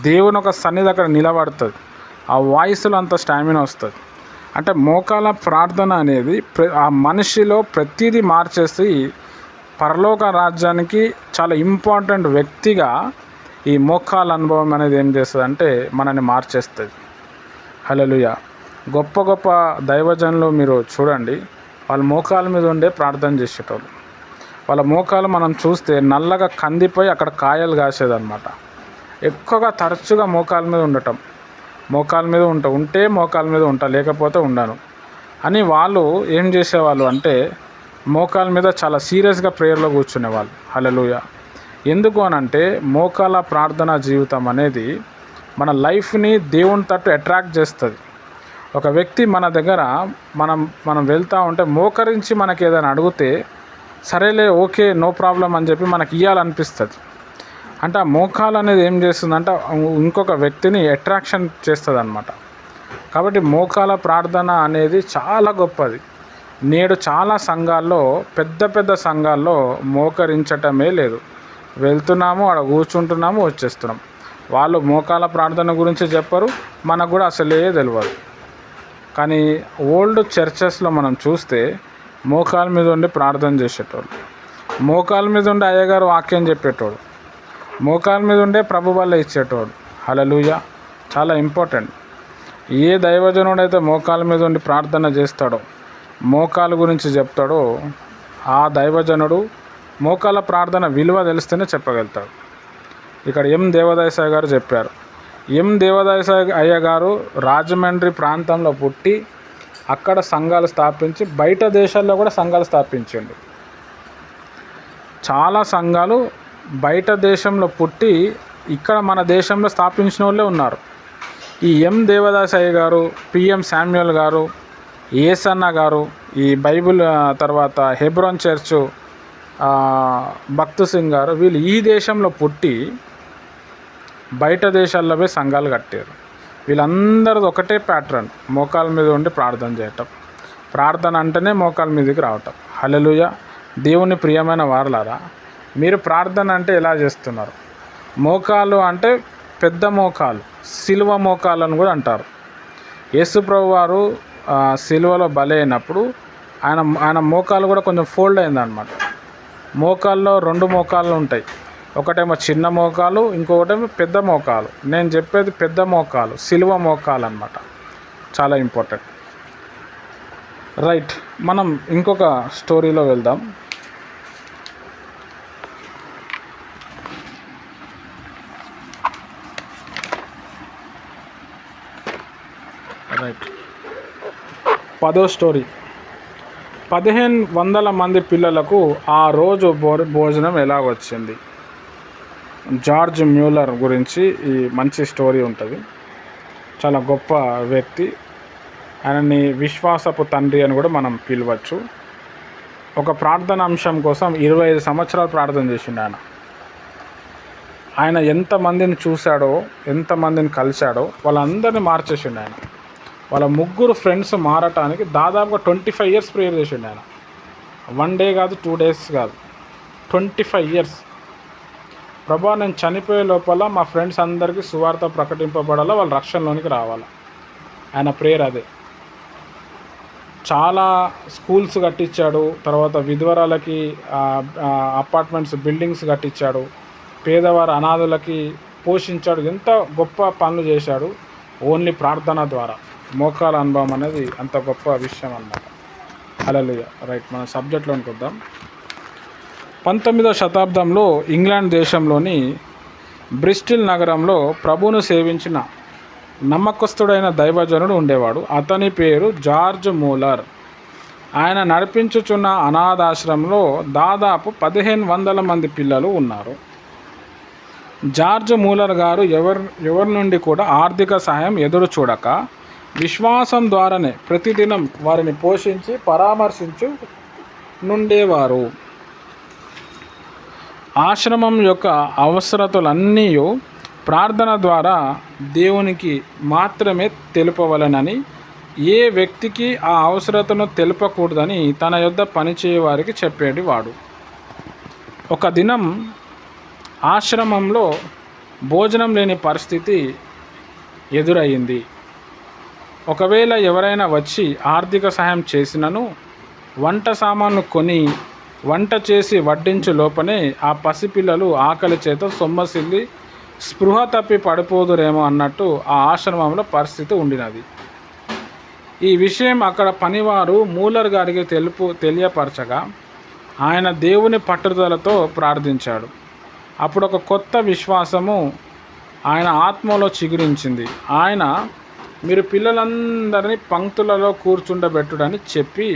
దేవుని ఒక సన్నిధి అక్కడ నిలబడుతుంది. ఆ వాయిస్లో అంత స్టామినా వస్తుంది. అంటే మోకాళ్ళ ప్రార్థన అనేది ఆ మనిషిలో ప్రతిదీ మార్చేసి పరలోక రాజ్యానికి చాలా ఇంపార్టెంట్ వ్యక్తిగా ఈ మోకాళ్ళ అనుభవం అనేది ఏం చేస్తుంది అంటే మనల్ని మార్చేస్తుంది. హల్లెలూయా. గొప్ప గొప్ప దైవజనులు మీరు చూడండి, వాళ్ళు మోకాళ్ళ మీద ఉండే ప్రార్థన చేసేటోళ్ళు. వాళ్ళ మోకాలు మనం చూస్తే నల్లగా కందిపోయి అక్కడ కాయలు కాసేదన్నమాట. ఎక్కువగా తరచుగా మోకాళ్ళ మీద ఉండటం, మోకాళ్ళ మీద ఉంటే మోకాళ్ళ మీద ఉంటా, లేకపోతే ఉండను అని వాళ్ళు ఏం చేసేవాళ్ళు అంటే మోకాళ్ళ మీద చాలా సీరియస్గా ప్రేయర్లో కూర్చునేవాళ్ళు. హల్లెలూయా. ఎందుకు అనంటే మోకాళ్ళ ప్రార్థన జీవితం అనేది మన లైఫ్ని దేవుని తట్టు అట్రాక్ట్ చేస్తుంది. ఒక వ్యక్తి మన దగ్గర మనం వెళ్తూ ఉంటే మోకరించి మనకి ఏదైనా అడిగితే సరేలే, ఓకే, నో ప్రాబ్లం అని చెప్పి మనకి ఇవ్వాలనిపిస్తుంది. అంటే ఆ మోకాలు అనేది ఏం చేస్తుందంటే ఇంకొక వ్యక్తిని అట్రాక్షన్ చేస్తుంది అన్నమాట. కాబట్టి మోకాల ప్రార్థన అనేది చాలా గొప్పది. నేడు చాలా సంఘాల్లో, పెద్ద పెద్ద సంఘాల్లో మోకరించటమే లేదు. వెళ్తున్నాము, అక్కడ కూర్చుంటున్నాము, వచ్చేస్తున్నాం. వాళ్ళు మోకాల ప్రార్థన గురించి చెప్పరు, మనకు కూడా అసలే తెలియదు. కానీ ఓల్డ్ చర్చెస్లో మనం చూస్తే మోకాల మీద ఉండి ప్రార్థన చేసేటోళ్ళు, మోకాల మీద ఉండి అయ్యగారు వాక్యం చెప్పేటోడు, మోకాల మీద ఉండే ప్రభు వల్ల ఇచ్చేటోడు. హల్లెలూయా. చాలా ఇంపార్టెంట్. ఏ దైవజనుడైతే మోకాల మీద ఉండి ప్రార్థన చేస్తాడో, మోకాల గురించి చెప్తాడో, ఆ దైవజనుడు మోకాల ప్రార్థన విలువ తెలిస్తేనే చెప్పగలుగుతాడు. ఇక్కడ దేవదాయ గారు చెప్పారు. దేవదాయ అయ్య గారు రాజమండ్రి ప్రాంతంలో పుట్టి అక్కడ సంఘాలు స్థాపించి బయట దేశాల్లో కూడా సంఘాలు స్థాపించండు. చాలా సంఘాలు బయట దేశంలో పుట్టి ఇక్కడ మన దేశంలో స్థాపించిన వాళ్ళే ఉన్నారు. ఈ దేవదాయ గారు, పిఎం శామ్యూల్ గారు, ఏసన్న గారు, ఈ బైబిల్ తర్వాత హెబ్రోన్ చర్చు భక్తు సింగ్ గారు, వీళ్ళు ఈ దేశంలో పుట్టి బయట దేశాల్లో పోయి సంఘాలు కట్టారు. వీళ్ళందరిది ఒకటే ప్యాటర్న్, మోకాల మీద ఉండి ప్రార్థన చేయటం. ప్రార్థన అంటేనే మోకాల మీదకి రావటం. హల్లెలూయా. దేవుని ప్రియమైన వారలారా, మీరు ప్రార్థన అంటే ఎలా చేస్తున్నారు? మోకాలు అంటే పెద్ద మోకాలు, సిలువ మోకాలు కూడా అంటారు. యేసుప్రభు వారు సిలువలో బలి అయినప్పుడు ఆయన మోకాలు కూడా కొంచెం ఫోల్డ్ అయిందనమాట. మోకాల్లో 2 మోకాళ్ళు ఉంటాయి. ఒకటేమో చిన్న మోకాలు, ఇంకొకటేమో పెద్ద మోకాలు. నేను చెప్పేది పెద్ద మోకాలు, సిలువ మోకాలు అనమాట. చాలా ఇంపార్టెంట్. రైట్, మనం ఇంకొక స్టోరీలో వెళ్దాం. రైట్, 10వ స్టోరీ. 1500 మంది పిల్లలకు ఆ రోజు భోజనం ఎలా వచ్చింది? జార్జ్ మ్యూలర్ గురించి ఈ మంచి స్టోరీ ఉంటుంది. చాలా గొప్ప వ్యక్తి. ఆయనని విశ్వాసపు తండ్రి అని కూడా మనం పిలవచ్చు. ఒక ప్రార్థన అంశం కోసం 25 సంవత్సరాలు ప్రార్థన చేసిండు ఆయన. ఎంతమందిని చూశాడో, ఎంతమందిని కలిశాడో వాళ్ళందరినీ మార్చేసిండు ఆయన. వాళ్ళ 3 ఫ్రెండ్స్ మారటానికి దాదాపుగా 25 ఇయర్స్ ప్రేయర్ చేసిండు ఆయన. 1 డే కాదు, 2 డేస్ కాదు, 25 ఇయర్స్. ప్రభా, నేను చనిపోయే లోపల మా ఫ్రెండ్స్ అందరికీ సువార్త ప్రకటింపబడాలా, వాళ్ళ రక్షణలోనికి రావాలా. ఆయన ప్రేయర్ అదే. చాలా స్కూల్స్ కట్టించాడు. తర్వాత విధవరాలకి అపార్ట్మెంట్స్, బిల్డింగ్స్ కట్టించాడు. పేదవారు, అనాథులకి పోషించాడు. ఎంత గొప్ప పనులు చేశాడు ఓన్లీ ప్రార్థన ద్వారా. మోకాల అనుభవం అనేది అంత గొప్ప విషయం అన్నమాట. హల్లెలూయా. రైట్, మన సబ్జెక్ట్లోనికి వద్దాం. 19వ శతాబ్దంలో ఇంగ్లాండ్ దేశంలోని బ్రిస్టిల్ నగరంలో ప్రభువును సేవించిన నమ్మకస్తుడైన దైవజనుడు ఉండేవాడు. అతని పేరు జార్జ్ మూలర్. ఆయన నడిపించుచున్న అనాథాశ్రమంలో దాదాపు 1500 మంది పిల్లలు ఉన్నారు. జార్జ్ మూలర్ గారు ఎవరి నుండి కూడా ఆర్థిక సహాయం ఎదురు చూడక విశ్వాసం ద్వారానే ప్రతిదినం వారిని పోషించి పరామర్శించు నుండేవారు. ఆశ్రమం యొక్క అవసరతలన్నీ ప్రార్థన ద్వారా దేవునికి మాత్రమే తెలుపవలనని, ఏ వ్యక్తికి ఆ అవసరతను తెలుపకూడదని తన యొద్ద పనిచేయవారికి చెప్పేటివాడు. ఒక దినం ఆశ్రమంలో భోజనం లేని పరిస్థితి ఎదురయ్యింది. ఒకవేళ ఎవరైనా వచ్చి ఆర్థిక సహాయం చేసినను వంట సామాను కొని వంట చేసి వడ్డించు లోపనే ఆ పసిపిల్లలు ఆకలి చేత సొమ్మసిల్లి స్పృహ తప్పి పడిపోదురేమో అన్నట్టు ఆ ఆశ్రమంలో పరిస్థితి ఉండినది. ఈ విషయం అక్కడ పనివారు మూలర్ గారికి తెలియపరచగా ఆయన దేవుని పట్టుదలతో ప్రార్థించాడు. అప్పుడు ఒక కొత్త విశ్వాసము ఆయన ఆత్మలో చిగురించింది. ఆయన, మీరు పిల్లలందరినీ పంక్తులలో కూర్చుండబెట్టుడని చెప్పి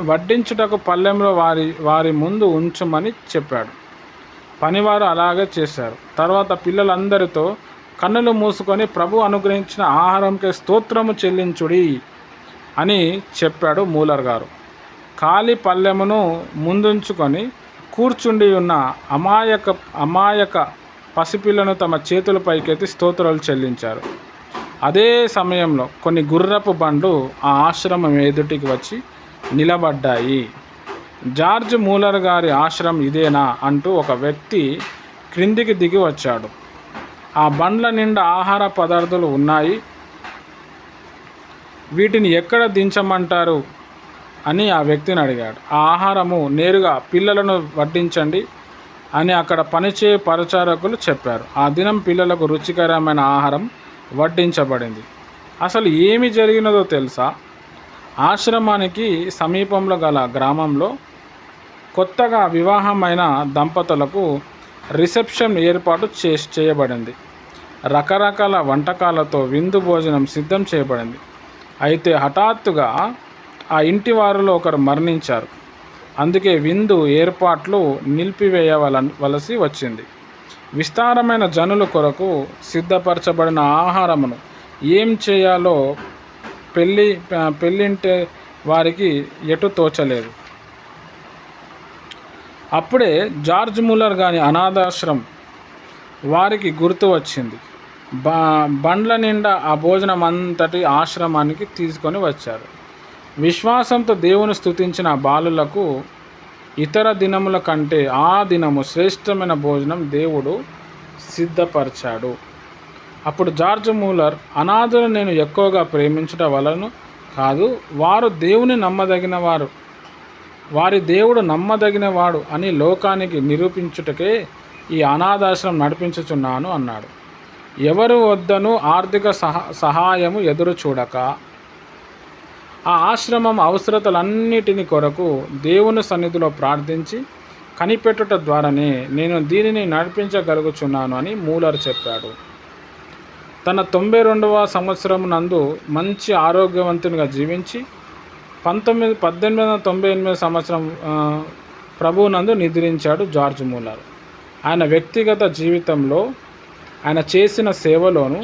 వడ్డించుటకు పళ్ళెంలో వారి ముందు ఉంచమని చెప్పాడు. పనివారు అలాగే చేశారు. తర్వాత పిల్లలందరితో కన్నులు మూసుకొని ప్రభు అనుగ్రహించిన ఆహారంకే స్తోత్రము చెల్లించుడి అని చెప్పాడు మూలర్ గారు. ఖాళీ పళ్ళెమును ముందుంచుకొని కూర్చుండి ఉన్న అమాయక పసిపిల్లను తమ చేతుల పైకెత్తి స్తోత్రాలు చెల్లించారు. అదే సమయంలో కొన్ని గుర్రపు బండ్లు ఆ ఆశ్రమం ఎదుటికి వచ్చి నిలబడ్డాయి. జార్జ్ మూలర్ గారి ఆశ్రమం ఇదేనా అంటూ ఒక వ్యక్తి క్రిందికి దిగి వచ్చాడు. ఆ బండ్ల నిండా ఆహార పదార్థాలు ఉన్నాయి, వీటిని ఎక్కడ దించమంటారు అని ఆ వ్యక్తిని అడిగాడు. ఆ ఆహారము నేరుగా పిల్లలను వడ్డించండి అని అక్కడ పనిచేయ పరిచారకులు చెప్పారు. ఆ దినం పిల్లలకు రుచికరమైన ఆహారం వడ్డించబడింది. అసలు ఏమి జరిగినదో తెలుసా? ఆశ్రమానికి సమీపంలో గల గ్రామంలో కొత్తగా వివాహమైన దంపతులకు రిసెప్షన్ ఏర్పాటు చేయబడింది. రకరకాల వంటకాలతో విందు భోజనం సిద్ధం చేయబడింది. అయితే హఠాత్తుగా ఆ ఇంటి వారిలో ఒకరు మరణించారు. అందుకే విందు ఏర్పాట్లు నిలిపివేయవలసి వచ్చింది. విస్తారమైన జనుల కొరకు సిద్ధపరచబడిన ఆహారమును ఏం చేయాలో పెళ్ళింటి వారికి ఎటు తోచలేదు. అప్పుడే జార్జ్ మూలర్ గారి అనాథాశ్రమం వారికి గుర్తు వచ్చింది. బండ్ల నిండా ఆ భోజనం అంతటి ఆశ్రమానికి తీసుకొని వచ్చారు. విశ్వాసంతో దేవుని స్తుతించిన బాలులకు ఇతర దినముల కంటే ఆ దినము శ్రేష్టమైన భోజనం దేవుడు సిద్ధపరిచాడు. అప్పుడు జార్జ్ మూలర్, అనాథులను నేను ఎక్కువగా ప్రేమించుట వలన కాదు, వారు దేవుని నమ్మదగిన వారు, వారి దేవుడు నమ్మదగినవాడు అని లోకానికి నిరూపించుటకే ఈ అనాథాశ్రమం నడిపించుచున్నాను అన్నాడు. ఎవరు వద్దను ఆర్థిక సహాయము ఎదురు చూడక ఆ ఆశ్రమం అవసరతలన్నిటిని కొరకు దేవుని సన్నిధిలో ప్రార్థించి కనిపెట్టుట ద్వారానే నేను దీనిని నడిపించగలుగుచున్నాను అని మూలర్ చెప్పాడు. తన 92వ సంవత్సరం నందు మంచి ఆరోగ్యవంతునిగా జీవించి 1898 సంవత్సరం ప్రభువునందు నిద్రించాడు జార్జ్ మూలర్. ఆయన వ్యక్తిగత జీవితంలో ఆయన చేసిన సేవలోను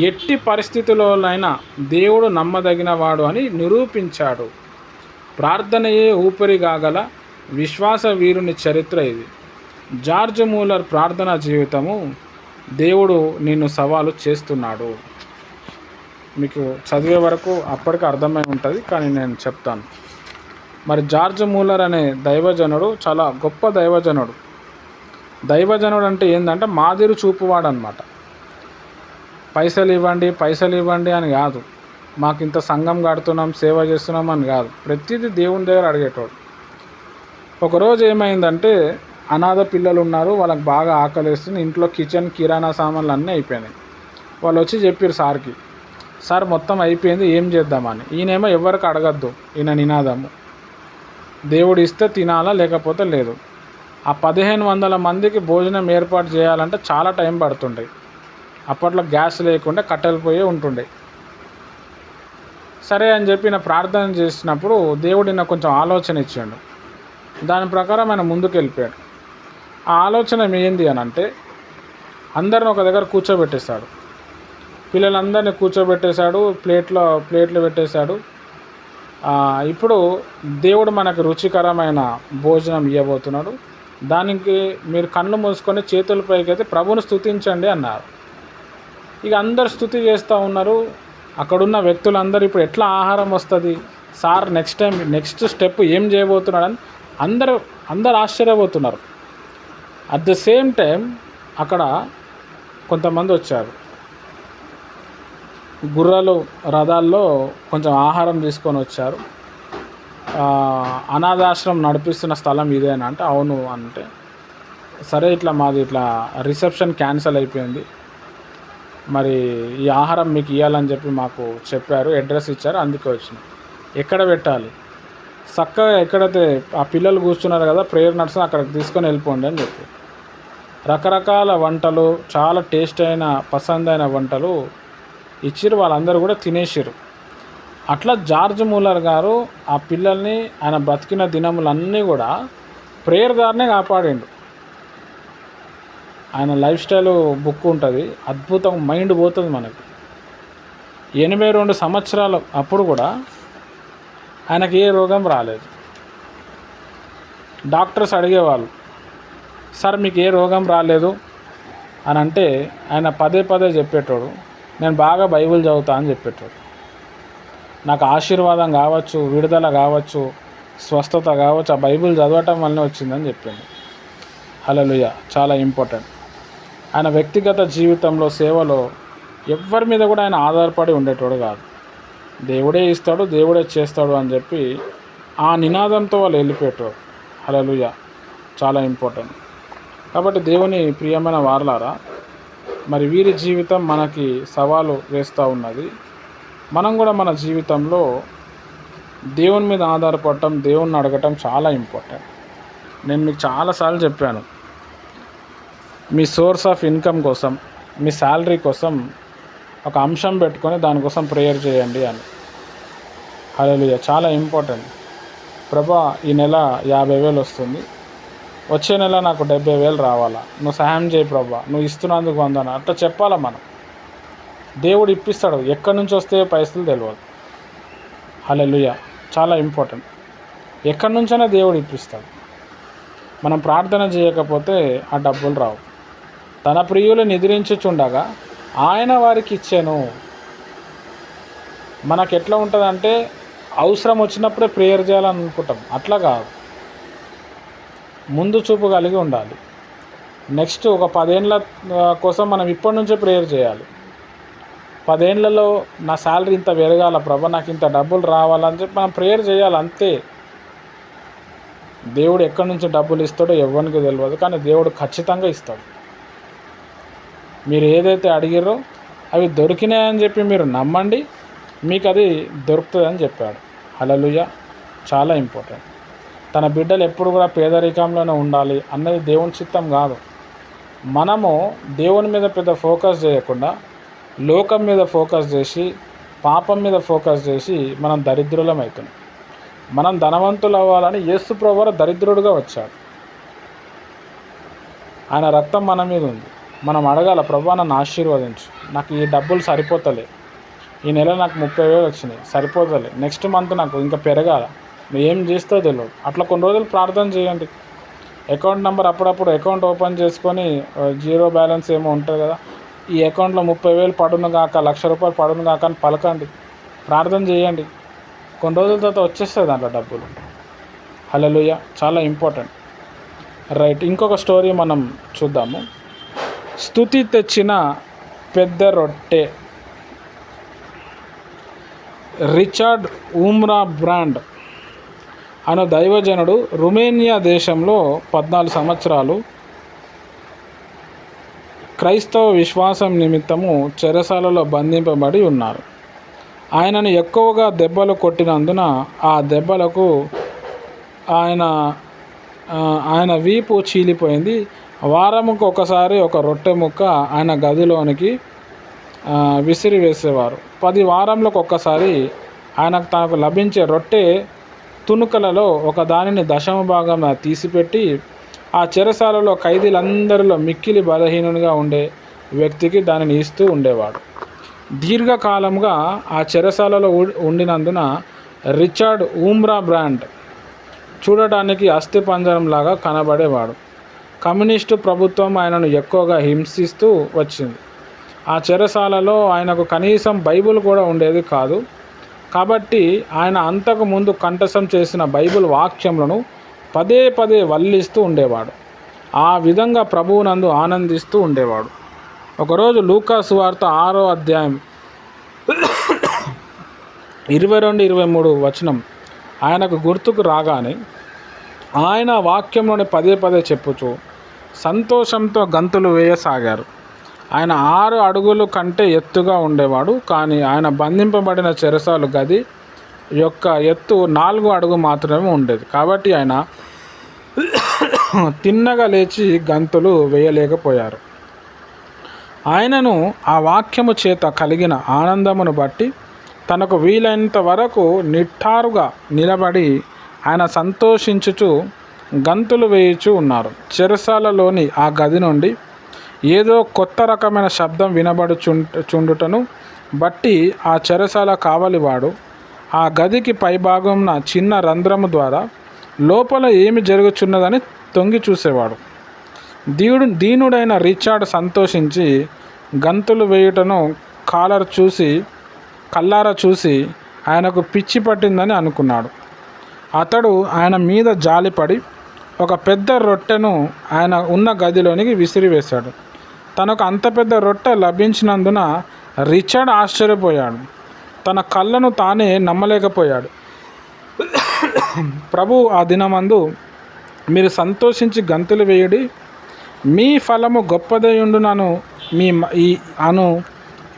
ఎట్టి పరిస్థితుల్లోనైనా దేవుడు నమ్మదగినవాడు అని నిరూపించాడు. ప్రార్థనయే ఊపిరిగాగల విశ్వాస వీరుని చరిత్ర ఇది. జార్జ్ మూలర్ ప్రార్థనా జీవితము దేవుడు నిన్ను సవాలు చేస్తున్నాడు. మీకు చదివే వరకు అప్పటికి అర్థమై ఉంటుంది, కానీ నేను చెప్తాను. మరి జార్జ్ మూలర్ అనే దైవజనుడు చాలా గొప్ప దైవజనుడు. దైవజనుడు అంటే ఏంటంటే మాదిరి చూపువాడు అనమాట. పైసలు ఇవ్వండి అని కాదు, మాకు ఇంత సంఘం కడుతున్నాం, సేవ చేస్తున్నాం అని కాదు, ప్రతిదీ దేవుని దగ్గర అడిగేటోడు. ఒకరోజు ఏమైందంటే, అనాథ పిల్లలు ఉన్నారు, వాళ్ళకి బాగా ఆకలిస్తుంది, ఇంట్లో కిచెన్ కిరాణా సామాన్లు అన్నీ అయిపోయినాయి. వాళ్ళు వచ్చి చెప్పారు సార్కి, సార్ మొత్తం అయిపోయింది, ఏం చేద్దామని. ఈయనేమో ఎవరికి అడగద్దు, ఈయన నినాదము, దేవుడు ఇస్తే తినాలా లేకపోతే లేదు. ఆ 1500 మందికి భోజనం ఏర్పాటు చేయాలంటే చాలా టైం పడుతుండే. అప్పట్లో గ్యాస్ లేకుండా కట్టెలు పొయ్యి ఉంటుండే. సరే అని చెప్పి నా ప్రార్థన చేసినప్పుడు దేవుడు నాకు కొంచెం ఆలోచన ఇచ్చాడు. దాని ప్రకారం ఆయన ముందుకు వెళ్ళిపోయాడు. ఆ ఆలోచన ఏంది అని అంటే, అందరిని ఒక దగ్గర కూర్చోబెట్టేశాడు. పిల్లలందరినీ కూర్చోబెట్టేశాడు, ప్లేట్లు పెట్టేశాడు. ఇప్పుడు దేవుడు మనకు రుచికరమైన భోజనం ఇవ్వబోతున్నాడు. దానికి మీరు కళ్ళు మూసుకొని చేతుల పైకి అయితే ప్రభువును స్తుతించండి అన్నారు. ఇక అందరు స్తుతి చేస్తూ ఉన్నారు. అక్కడున్న వ్యక్తులందరూ ఇప్పుడు ఎట్లా ఆహారం వస్తుంది, సార్ నెక్స్ట్ స్టెప్ ఏం చేయబోతున్నాడు అని అందరు ఆశ్చర్యపోతున్నారు. అట్ ద సేమ్ టైం అక్కడ కొంతమంది వచ్చారు. గుర్రాలు రథాల్లో కొంచెం ఆహారం తీసుకొని వచ్చారు. అనాథాశ్రమం నడిపిస్తున్న స్థలం ఇదేనా అంటే అవును అంటే, సరే మాది రిసెప్షన్ క్యాన్సిల్ అయిపోయింది, మరి ఈ ఆహారం మీకు ఇవ్వాలని చెప్పి మాకు చెప్పారు, అడ్రస్ ఇచ్చారు, అందుకే వచ్చినాం. ఎక్కడ పెట్టాలి, చక్కగా ఎక్కడైతే ఆ పిల్లలు కూర్చున్నారు కదా ప్రేయర్ నర్స్, అక్కడికి తీసుకొని వెళ్ళిపోండి అని చెప్పి రకరకాల వంటలు, చాలా టేస్ట్ అయిన పసందైన వంటలు ఇచ్చిరు. వాళ్ళందరూ కూడా తినేసిరు. అట్లా జార్జ్ మూలర్ గారు ఆ పిల్లల్ని ఆయన బ్రతికిన దినములన్నీ కూడా ప్రేయర్ ద్వారానే కాపాడిండు. ఆయన లైఫ్ స్టైల్ బుక్ ఉంటుంది, అద్భుతం, మైండ్ పోతుంది మనకి. 82 సంవత్సరాలు అప్పుడు కూడా ఆయనకి ఏ రోగం రాలేదు. డాక్టర్స్ అడిగేవాళ్ళు, సార్ మీకు ఏ రోగం రాలేదు అని అంటే ఆయన పదే చెప్పేటోడు, నేను బాగా బైబిల్ చదువుతా అని చెప్పేటోడు. నాకు ఆశీర్వాదం కావచ్చు, విడుదల కావచ్చు, స్వస్థత కావచ్చు, ఆ బైబిల్ చదవటం వల్లనే వచ్చిందని చెప్పింది. హల్లెలూయా. చాలా ఇంపార్టెంట్. ఆయన వ్యక్తిగత జీవితంలో, సేవలో ఎవరి మీద కూడా ఆయన ఆధారపడి ఉండేటోడు కాదు. దేవుడే ఇస్తాడు, దేవుడే చేస్తాడు అని చెప్పి ఆ నినాదంతో వాళ్ళు వెళ్ళిపోయేటోడు. హల్లెలూయా. చాలా ఇంపార్టెంట్. కాబట్టి దేవుని ప్రియమైన వారలారా, మరి వీరి జీవితం మనకి సవాలు వేస్తూ ఉన్నది. మనం కూడా మన జీవితంలో దేవుని మీద ఆధారపడటం, దేవుణ్ణి అడగటం చాలా ఇంపార్టెంట్. నేను మీకు చాలాసార్లు చెప్పాను, మీ సోర్స్ ఆఫ్ ఇన్కమ్ కోసం, మీ శాలరీ కోసం ఒక అంశం పెట్టుకొని దానికోసం ప్రేయర్ చేయండి అని. హల్లెలూయా. చాలా ఇంపార్టెంట్. ప్రభా, ఈ నెల 50,000 వస్తుంది, వచ్చే నెల నాకు 70,000 రావాలా, నువ్వు సహాయం చేయి ప్రభా, నువ్వు ఇస్తున్నందుకు వందన, అట్లా చెప్పాలా మనం. దేవుడు ఇప్పిస్తాడు. ఎక్కడి నుంచి వస్తే పైసలు తెలియదు. హల్లెలూయా. చాలా ఇంపార్టెంట్. ఎక్కడి నుంచైనా దేవుడు ఇప్పిస్తాడు. మనం ప్రార్థన చేయకపోతే ఆ డబ్బులు రావు. తన ప్రియులు నిద్రించుచుండగా ఆయన వారికి ఇచ్చాను. మనకు ఎట్లా ఉంటుందంటే అవసరం వచ్చినప్పుడే ప్రేయర్ చేయాలని అనుకుంటాం. అట్లా కాదు, ముందు చూపు కలిగి ఉండాలి. నెక్స్ట్ ఒక 10 ఏళ్ళ కోసం మనం ఇప్పటి నుంచే ప్రేయర్ చేయాలి. 10 ఏళ్లలో నా శాలరీ ఇంత పెరగాల ప్రభా, నాకు ఇంత డబ్బులు రావాలని చెప్పి మనం ప్రేయర్ చేయాలి అంతే. దేవుడు ఎక్కడి నుంచి డబ్బులు ఇస్తాడో ఎవరికి తెలియదు, కానీ దేవుడు ఖచ్చితంగా ఇస్తాడు. మీరు ఏదైతే అడిగిరో అవి దొరికినాయని చెప్పి మీరు నమ్మండి, మీకు అది దొరుకుతుందని చెప్పాడు. హల్లెలూయా. చాలా ఇంపార్టెంట్. తన బిడ్డలు ఎప్పుడు కూడా పేదరికంలోనే ఉండాలి అన్నది దేవుని చిత్తం కాదు. మనము దేవుని మీద పెద్ద ఫోకస్ చేయకుండా లోకం మీద ఫోకస్ చేసి, పాపం మీద ఫోకస్ చేసి మనం దరిద్రులం అవుతున్నాం. మనం ధనవంతులు అవ్వాలని యేసు ప్రభువు దరిద్రుడుగా వచ్చాడు. ఆయన రక్తం మన మీద ఉంది. మనం అడగాల, ప్రభువా నన్ను ఆశీర్వదించు, నాకు ఈ డబ్బులు సరిపోతలే, ఈ నెల నాకు 30,000 వచ్చినాయి సరిపోతలే, నెక్స్ట్ మంత్ నాకు ఇంకా పెరగాల, నువ్వు ఏం చేస్తావు తెలియదు. అట్లా కొన్ని రోజులు ప్రార్థన చేయండి. అకౌంట్ నెంబర్ అప్పుడప్పుడు అకౌంట్ ఓపెన్ చేసుకొని జీరో బ్యాలెన్స్ ఏమో ఉంటుంది కదా, ఈ అకౌంట్లో 30,000 పడును కాక, 1,00,000 రూపాయలు పడును కాక అని పలకండి, ప్రార్థన చేయండి. కొన్ని రోజుల తర్వాత వచ్చేస్తుంది దాంట్లో డబ్బులు. హల్లెలూయా. చాలా ఇంపార్టెంట్. రైట్, ఇంకొక స్టోరీ మనం చూద్దాము. స్తుతి తెచ్చిన పెద్ద రొట్టె. రిచర్డ్ ఊమ్రాబ్రాండ్ అనే దైవజనుడు రుమేనియా దేశంలో 14 సంవత్సరాలు క్రైస్తవ విశ్వాసం నిమిత్తము చెరసాలలో బంధింపబడి ఉన్నారు. ఆయనను ఎక్కువగా దెబ్బలు కొట్టినందున ఆ దెబ్బలకు ఆయన వీపు చీలిపోయింది. వారముకు ఒకసారి ఒక రొట్టె ముక్క ఆయన గదిలోనికి విసిరివేసేవారు. 10 వారములకు ఒక్కసారి ఆయనకు తనకు లభించే రొట్టె తునుకలలో ఒక దానిని 10వ భాగం తీసిపెట్టి ఆ చెరసాలలో ఖైదీలందరిలో మిక్కిలి బలహీనునిగా ఉండే వ్యక్తికి దానిని ఇస్తూ ఉండేవాడు. దీర్ఘకాలంగా ఆ చెరసాలలో ఉండినందున రిచర్డ్ ఊమ్రాబ్రాండ్ చూడటానికి అస్థిపంజరంలాగా కనబడేవాడు. కమ్యూనిస్టు ప్రభుత్వం ఆయనను ఎక్కువగా హింసిస్తూ వచ్చింది. ఆ చెరసాలలో ఆయనకు కనీసం బైబిల్ కూడా ఉండేది కాదు. కాబట్టి ఆయన అంతకు ముందు కంఠస్థం చేసిన బైబిల్ వాక్యములను పదే పదే వల్లిస్తూ ఉండేవాడు. ఆ విధంగా ప్రభువునందు ఆనందిస్తూ ఉండేవాడు. ఒకరోజు లూకా సువార్త 6వ అధ్యాయం 22-23 వచనం ఆయనకు గుర్తుకు రాగానే ఆయన వాక్యంలోని పదే పదే చెప్పుచూ సంతోషంతో గంతులు వేయసాగారు. ఆయన 6 అడుగుల కంటే ఎత్తుగా ఉండేవాడు, కానీ ఆయన బంధింపబడిన చెరసాల గది యొక్క ఎత్తు 4 అడుగు మాత్రమే ఉండేది. కాబట్టి ఆయన తిన్నగా లేచి గంతులు వేయలేకపోయారు. ఆయనను ఆ వాక్యము చేత కలిగిన ఆనందమును బట్టి తనకు వీలైనంత వరకు నిట్టారుగా నిలబడి ఆయన సంతోషించుచు గంతులు వేయుచూ ఉన్నారు. చెరసాలలోని ఆ గది నుండి ఏదో కొత్త రకమైన శబ్దం వినబడుచుండుటను బట్టి ఆ చెరసాల కావలివాడు ఆ గదికి పైభాగంన చిన్న రంధ్రము ద్వారా లోపల ఏమి జరుగుచున్నదని తొంగి చూసేవాడు. దీనుడైన రిచర్డ్ సంతోషించి గంతులు వేయుటను కల్లార చూసి ఆయనకు పిచ్చి పట్టిందని అనుకున్నాడు. అతడు ఆయన మీద జాలిపడి ఒక పెద్ద రొట్టెను ఆయన ఉన్న గదిలోనికి విసిరివేశాడు. తనకు అంత పెద్ద రొట్టె లభించినందున రిచర్డ్ ఆశ్చర్యపోయాడు. తన కళ్ళను తానే నమ్మలేకపోయాడు. ప్రభు ఆ దినమందు మీరు సంతోషించి గంతులు వేయుడి, మీ ఫలము గొప్పదయుండునను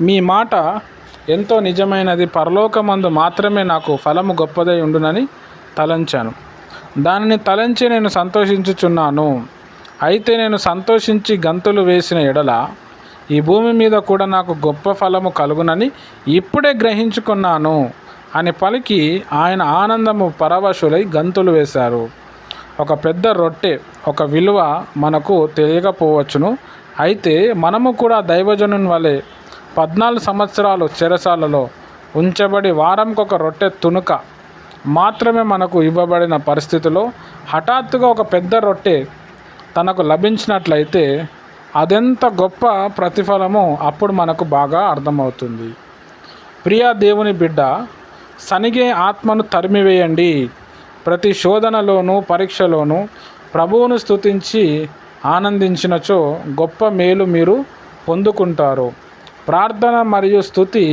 మీ మాట ఎంతో నిజమైనది, పరలోకమందు మాత్రమే నాకు ఫలము గొప్పదై ఉండునని తలంచాను. దానిని తలంచి నేను సంతోషించుచున్నాను. అయితే నేను సంతోషించి గంతులు వేసిన ఎడల ఈ భూమి మీద కూడా నాకు గొప్ప ఫలము కలుగునని ఇప్పుడే గ్రహించుకున్నాను అని పలికి ఆయన ఆనందము పరవశులై గంతులు వేశారు. ఒక పెద్ద రొట్టె ఒక విలువ మనకు తెలియకపోవచ్చును. అయితే మనము కూడా దైవజనుని వలె 14 సంవత్సరాలు చెరసాలలో ఉంచబడి వారంకొక రొట్టె తునుక మాత్రమే మనకు ఇవ్వబడిన పరిస్థితిలో హఠాత్తుగా ఒక పెద్ద రొట్టె తనకు లభించినట్లయితే అదెంత గొప్ప ప్రతిఫలమో అప్పుడు మనకు బాగా అర్థమవుతుంది. ప్రియా దేవుని బిడ్డ, సనిగే ఆత్మను తరిమివేయండి. ప్రతి శోధనలోనూ పరీక్షలోనూ ప్రభువును స్తుతించి ఆనందించినచో గొప్ప మేలు మీరు పొందుకుంటారు. ప్రార్థన మరియు స్తుతి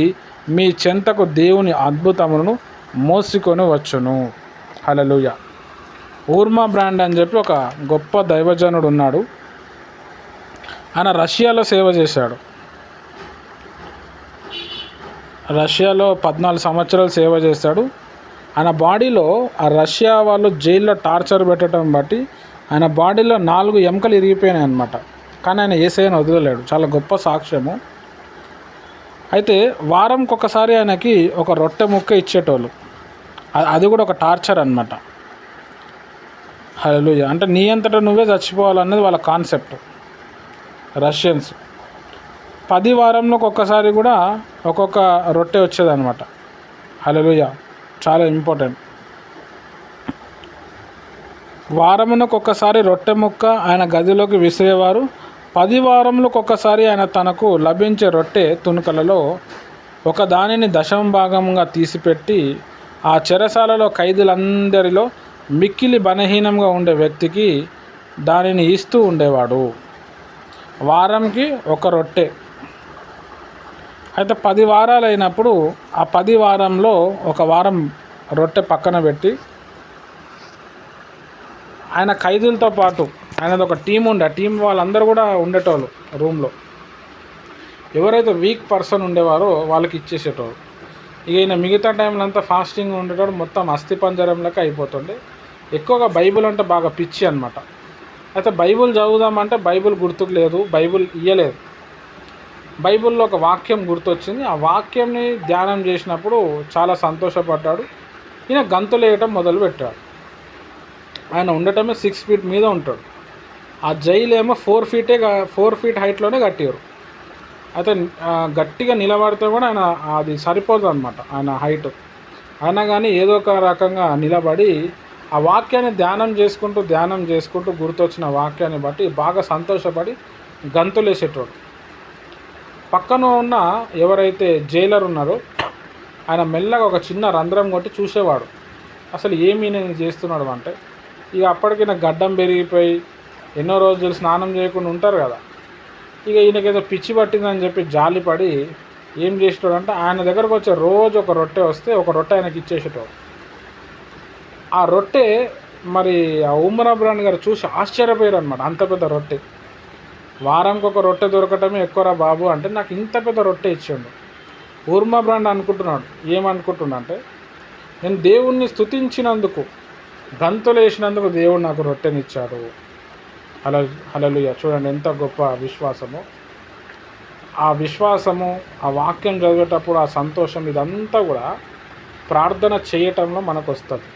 మీ చెంతకు దేవుని అద్భుతములను మోసుకొని వచ్చును. హల్లెలూయా. ఊర్మా బ్రాండ్ అని చెప్పి ఒక గొప్ప దైవజనుడు ఉన్నాడు. ఆయన రష్యాలో సేవ చేశాడు. రష్యాలో 14 సంవత్సరాలు సేవ చేశాడు. ఆయన బాడీలో ఆ రష్యా వాళ్ళు జైల్లో టార్చర్ పెట్టడం బట్టి ఆయన బాడీలో 4 ఎముకలు ఇరిగిపోయినాయి అన్నమాట. కానీ ఆయన యేసయ్యను వదలలేడు. చాలా గొప్ప సాక్ష్యము. అయితే వారంకి ఒకసారి ఆయనకి ఒక రొట్టె ముక్క ఇచ్చేటోళ్ళు. అది కూడా ఒక టార్చర్ అన్నమాట. హల్లెలూయా. అంటే నీ అంతటా నువ్వే చచ్చిపోవాలన్నది వాళ్ళ కాన్సెప్ట్ రష్యన్స్. 10 వారంలోకి ఒక్కసారి కూడా ఒక్కొక్క రొట్టె వచ్చేదన్నమాట. హల్లెలూయా. చాలా ఇంపార్టెంట్. వారమునకు ఒక్కసారి రొట్టె ముక్క ఆయన గదిలోకి విసిరేవారు. 10 వారములకు ఒక్కసారి ఆయన తనకు లభించే రొట్టె తునుకలలో ఒక దానిని దశమ భాగంగా తీసిపెట్టి ఆ చెరసాలలో ఖైదీలందరిలో మిక్కిలి బలహీనంగా ఉండే వ్యక్తికి దానిని ఇస్తూ ఉండేవాడు. వారంకి ఒక రొట్టె. అయితే 10 వారాలు అయినప్పుడు ఆ 10 వారంలో ఒక వారం రొట్టె పక్కన పెట్టి ఆయన ఖైదీలతో పాటు ఆయనది ఒక టీం ఉండే, ఆ టీం వాళ్ళందరూ కూడా ఉండేటోళ్ళు రూమ్లో. ఎవరైతే వీక్ పర్సన్ ఉండేవారో వాళ్ళకి ఇచ్చేసేటోళ్ళు. ఇక ఈయన మిగతా టైంలో అంతా ఫాస్టింగ్ ఉండేటోడు. మొత్తం అస్థిపంజరంలోకి అయిపోతుండే. ఎక్కువగా బైబిల్ అంటే బాగా పిచ్చి అనమాట. అయితే బైబిల్ చదువుదామంటే బైబిల్ గుర్తుకు లేదు, బైబిల్ ఇయ్యలేదు. బైబిల్లో ఒక వాక్యం గుర్తొచ్చింది. ఆ వాక్యంని ధ్యానం చేసినప్పుడు చాలా సంతోషపడ్డాడు. ఈయన గంతులు వేయటం మొదలుపెట్టాడు. ఆయన ఉండటమే 6 ఫీట్ మీద ఉంటాడు. ఆ జైలు ఏమో 4 ఫీట్ హైట్లోనే కట్టారు. అయితే గట్టిగా నిలబడితే కూడా ఆయన అది సరిపోదు అనమాట ఆయన హైట్. అయినా కానీ ఏదో ఒక రకంగా నిలబడి ఆ వాక్యాన్ని ధ్యానం చేసుకుంటూ గుర్తొచ్చిన వాక్యాన్ని బట్టి బాగా సంతోషపడి గంతులు వేసేటోడు. పక్కన ఉన్న ఎవరైతే జైలర్ ఉన్నారో ఆయన మెల్లగా ఒక చిన్న రంధ్రం కొట్టి చూసేవాడు, అసలు ఏమీ నేను చేస్తున్నాడు అంటే. ఇక అప్పటికి నాకు గడ్డం పెరిగిపోయి ఎన్నో రోజులు స్నానం చేయకుండా ఉంటారు కదా. ఇక ఈయనకేదో పిచ్చి పట్టిందని చెప్పి జాలిపడి ఏం చేసేటోడంటే ఆయన దగ్గరకు వచ్చే రోజు ఒక రొట్టె వస్తే ఒక రొట్టె ఆయనకి ఇచ్చేసేటోడు. ఆ రొట్టె మరి ఆ ఊర్మా బ్రాండ్ గారు చూసి ఆశ్చర్యపోయారు అనమాట. అంత పెద్ద రొట్టె, వారంకి ఒక రొట్టె దొరకటమే ఎక్కువరా బాబు అంటే నాకు ఇంత పెద్ద రొట్టె ఇచ్చిండు. ఊర్మా బ్రాండ్ అనుకుంటున్నాడు, ఏమనుకుంటున్నా అంటే నేను దేవుణ్ణి స్తుతించినందుకు, గంతులు వేసినందుకు దేవుడు నాకు రొట్టెనిచ్చాడు. హల్లెలూయా. చూడండి ఎంత గొప్ప విశ్వాసము. ఆ విశ్వాసము, ఆ వాక్యం చదివేటప్పుడు ఆ సంతోషం, ఇదంతా కూడా ప్రార్థన చేయటంలో మనకు వస్తుంది.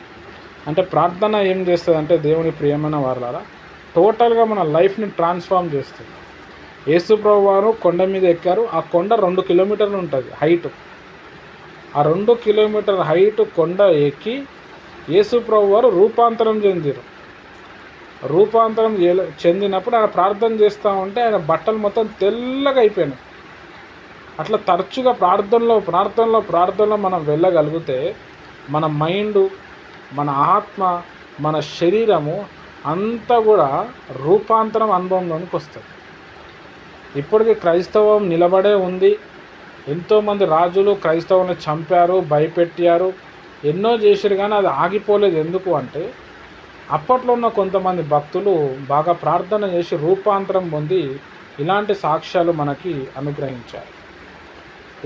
అంటే ప్రార్థన ఏం చేస్తుంది అంటే దేవుని ప్రియమైన వారలారా టోటల్గా మన లైఫ్ని ట్రాన్స్ఫార్మ్ చేస్తుంది. యేసు ప్రభు వారు కొండ మీద ఎక్కారు. ఆ కొండ 2 కిలోమీటర్లు ఉంటుంది హైట్. ఆ 2 కిలోమీటర్ హైట్ కొండ ఎక్కి యేసు ప్రభు వారు రూపాంతరం చెందినప్పుడు ఆయన ప్రార్థన చేస్తూ ఉంటే ఆయన బట్టలు మొత్తం తెల్లగా అయిపోయినాయి. అట్లా తరచుగా ప్రార్థనలో మనం వెళ్ళగలిగితే మన మైండు, మన ఆత్మ, మన శరీరము అంతా కూడా రూపాంతరం అనుభవంలోనికి వస్తుంది. ఇప్పటికీ క్రైస్తవం నిలబడే ఉంది. ఎంతోమంది రాజులు క్రైస్తవుని చంపారు, భయపెట్టారు, ఎన్నో చేశారు, కానీ అది ఆగిపోలేదు. ఎందుకు అంటే అప్పట్లో ఉన్న కొంతమంది భక్తులు బాగా ప్రార్థన చేసి రూపాంతరం పొంది ఇలాంటి సాక్ష్యాలు మనకి అనుగ్రహించారు.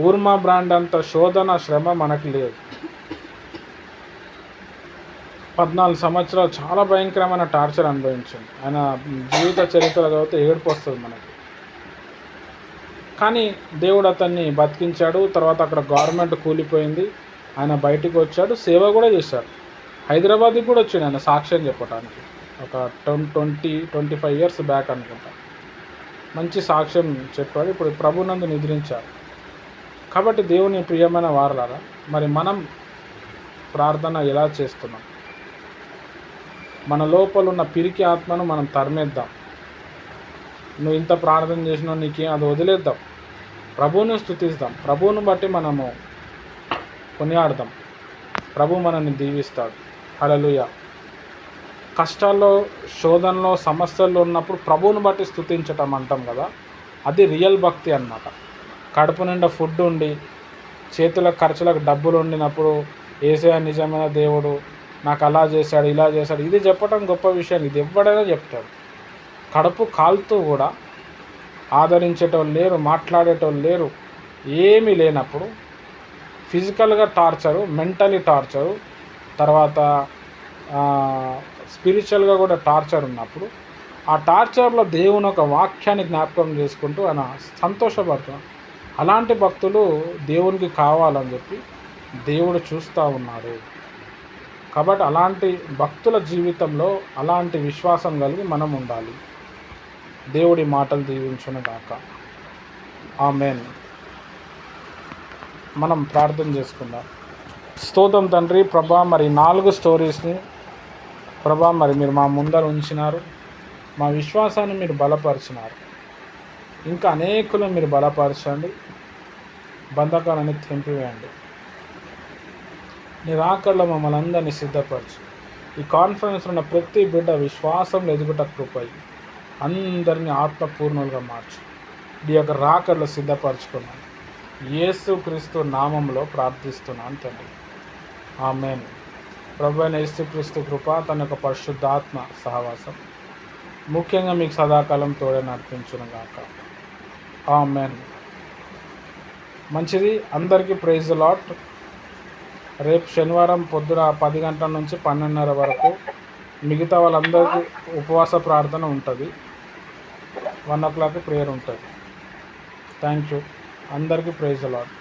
ఊర్మా బ్రాండ్ అంత శోధన, శ్రమ మనకి లేదు. 14 సంవత్సరాలు చాలా భయంకరమైన టార్చర్ అనుభవించింది. ఆయన జీవిత చరిత్ర చదివితే ఏడుపు వస్తుంది మనకి. కానీ దేవుడు అతన్ని బతికించాడు. తర్వాత అక్కడ గవర్నమెంట్ కూలిపోయింది, ఆయన బయటికి వచ్చాడు, సేవ కూడా చేశాడు. హైదరాబాద్కి కూడా వచ్చాడు ఆయన సాక్ష్యం చెప్పడానికి. ఒక 25 ఇయర్స్ బ్యాక్ అనుకుంటా. మంచి సాక్ష్యం చెప్పాడు. ఇప్పుడు ప్రభునందు నిద్రించాడు. కాబట్టి దేవుని ప్రియమైన వారలారా మరి మనం ప్రార్థన ఎలా చేస్తున్నాం? మన లోపల ఉన్న పిరికి ఆత్మను మనం తరిమేద్దాం. నువ్వు ఇంత ప్రార్థన చేసినావు, నీకేం, అది వదిలేద్దాం. ప్రభువుని స్తుతిస్తాం, ప్రభువుని బట్టి మనము కొనియాడదాం. ప్రభు మనల్ని దీవిస్తాడు. హల్లెలూయా. కష్టాల్లో, శోధనలో, సమస్యల్లో ఉన్నప్పుడు ప్రభువుని బట్టి స్తుతించటం అంటాం కదా, అది రియల్ భక్తి అన్నమాట. కడుపు నిండా ఫుడ్ ఉండి చేతుల ఖర్చులకు డబ్బులు ఉండినప్పుడు యేసయ్య నిజమైన దేవుడు, నాకు అలా చేశాడు, ఇలా చేశాడు, ఇది చెప్పటం గొప్ప విషయం. ఇది ఎవడైనా చెప్తాడు. కడుపు కాలుతూ కూడా ఆదరించేటోళ్ళు లేరు, మాట్లాడేటోళ్ళు లేరు, ఏమీ లేనప్పుడు ఫిజికల్గా టార్చరు, మెంటలీ టార్చరు, తర్వాత స్పిరిచువల్గా కూడా టార్చర్ ఉన్నప్పుడు ఆ టార్చర్లో దేవుని ఒక వాక్యాన్ని జ్ఞాపకం చేసుకుంటూ ఆయన సంతోషపడుతున్నాడు. అలాంటి భక్తులు దేవునికి కావాలని చెప్పి దేవుడు చూస్తూ ఉన్నాడు. కాబట్టి అలాంటి భక్తుల జీవితంలో అలాంటి విశ్వాసం కలిగి మనం ఉండాలి. దేవుడి మాటలు దీవించును గాక. ఆమేన్. మనం ప్రార్థన చేసుకుందాం. స్తోత్రం తండ్రి. ప్రభా, మరి 4 స్టోరీస్ని ప్రభా మరి మీరు మా ముందర ఉంచినారు. మా విశ్వాసాన్ని మీరు బలపరిచినారు. ఇంకా అనేకులు మీరు బలపరచండి. బంధకాలని తెంపివేయండి. నీ రాకడలో మమ్మల్ని అందరినీ సిద్ధపరచు. ఈ కాన్ఫరెన్స్లో ఉన్న ప్రతి బిడ్డ విశ్వాసంలో ఎదుగుట కృపై అందరినీ ఆత్మపూర్ణులుగా మార్చు. ఈ యొక్క రాకడలో సిద్ధపరచుకున్నాను. యేసుక్రీస్తు నామంలో ప్రార్థిస్తున్నాను తండ్రి. ఆమేన్. ప్రభువైన యేసుక్రీస్తు కృప, తన యొక్క పరిశుద్ధాత్మ సహవాసం ముఖ్యంగా మీకు సదాకాలం తోడే నడిపించును గాక. ఆమేన్. మంచిది. అందరికీ ప్రైజ్ ది లార్డ్. రేపు శనివారం పొద్దున 10 గంటల నుంచి 12:30 వరకు మిగతా వాళ్ళందరికీ ఉపవాస ప్రార్థన ఉంటుంది. 1 o'clock ప్రేయర్ ఉంటుంది. Thank you. అందరికీ ప్రైజ్ ది లార్డ్.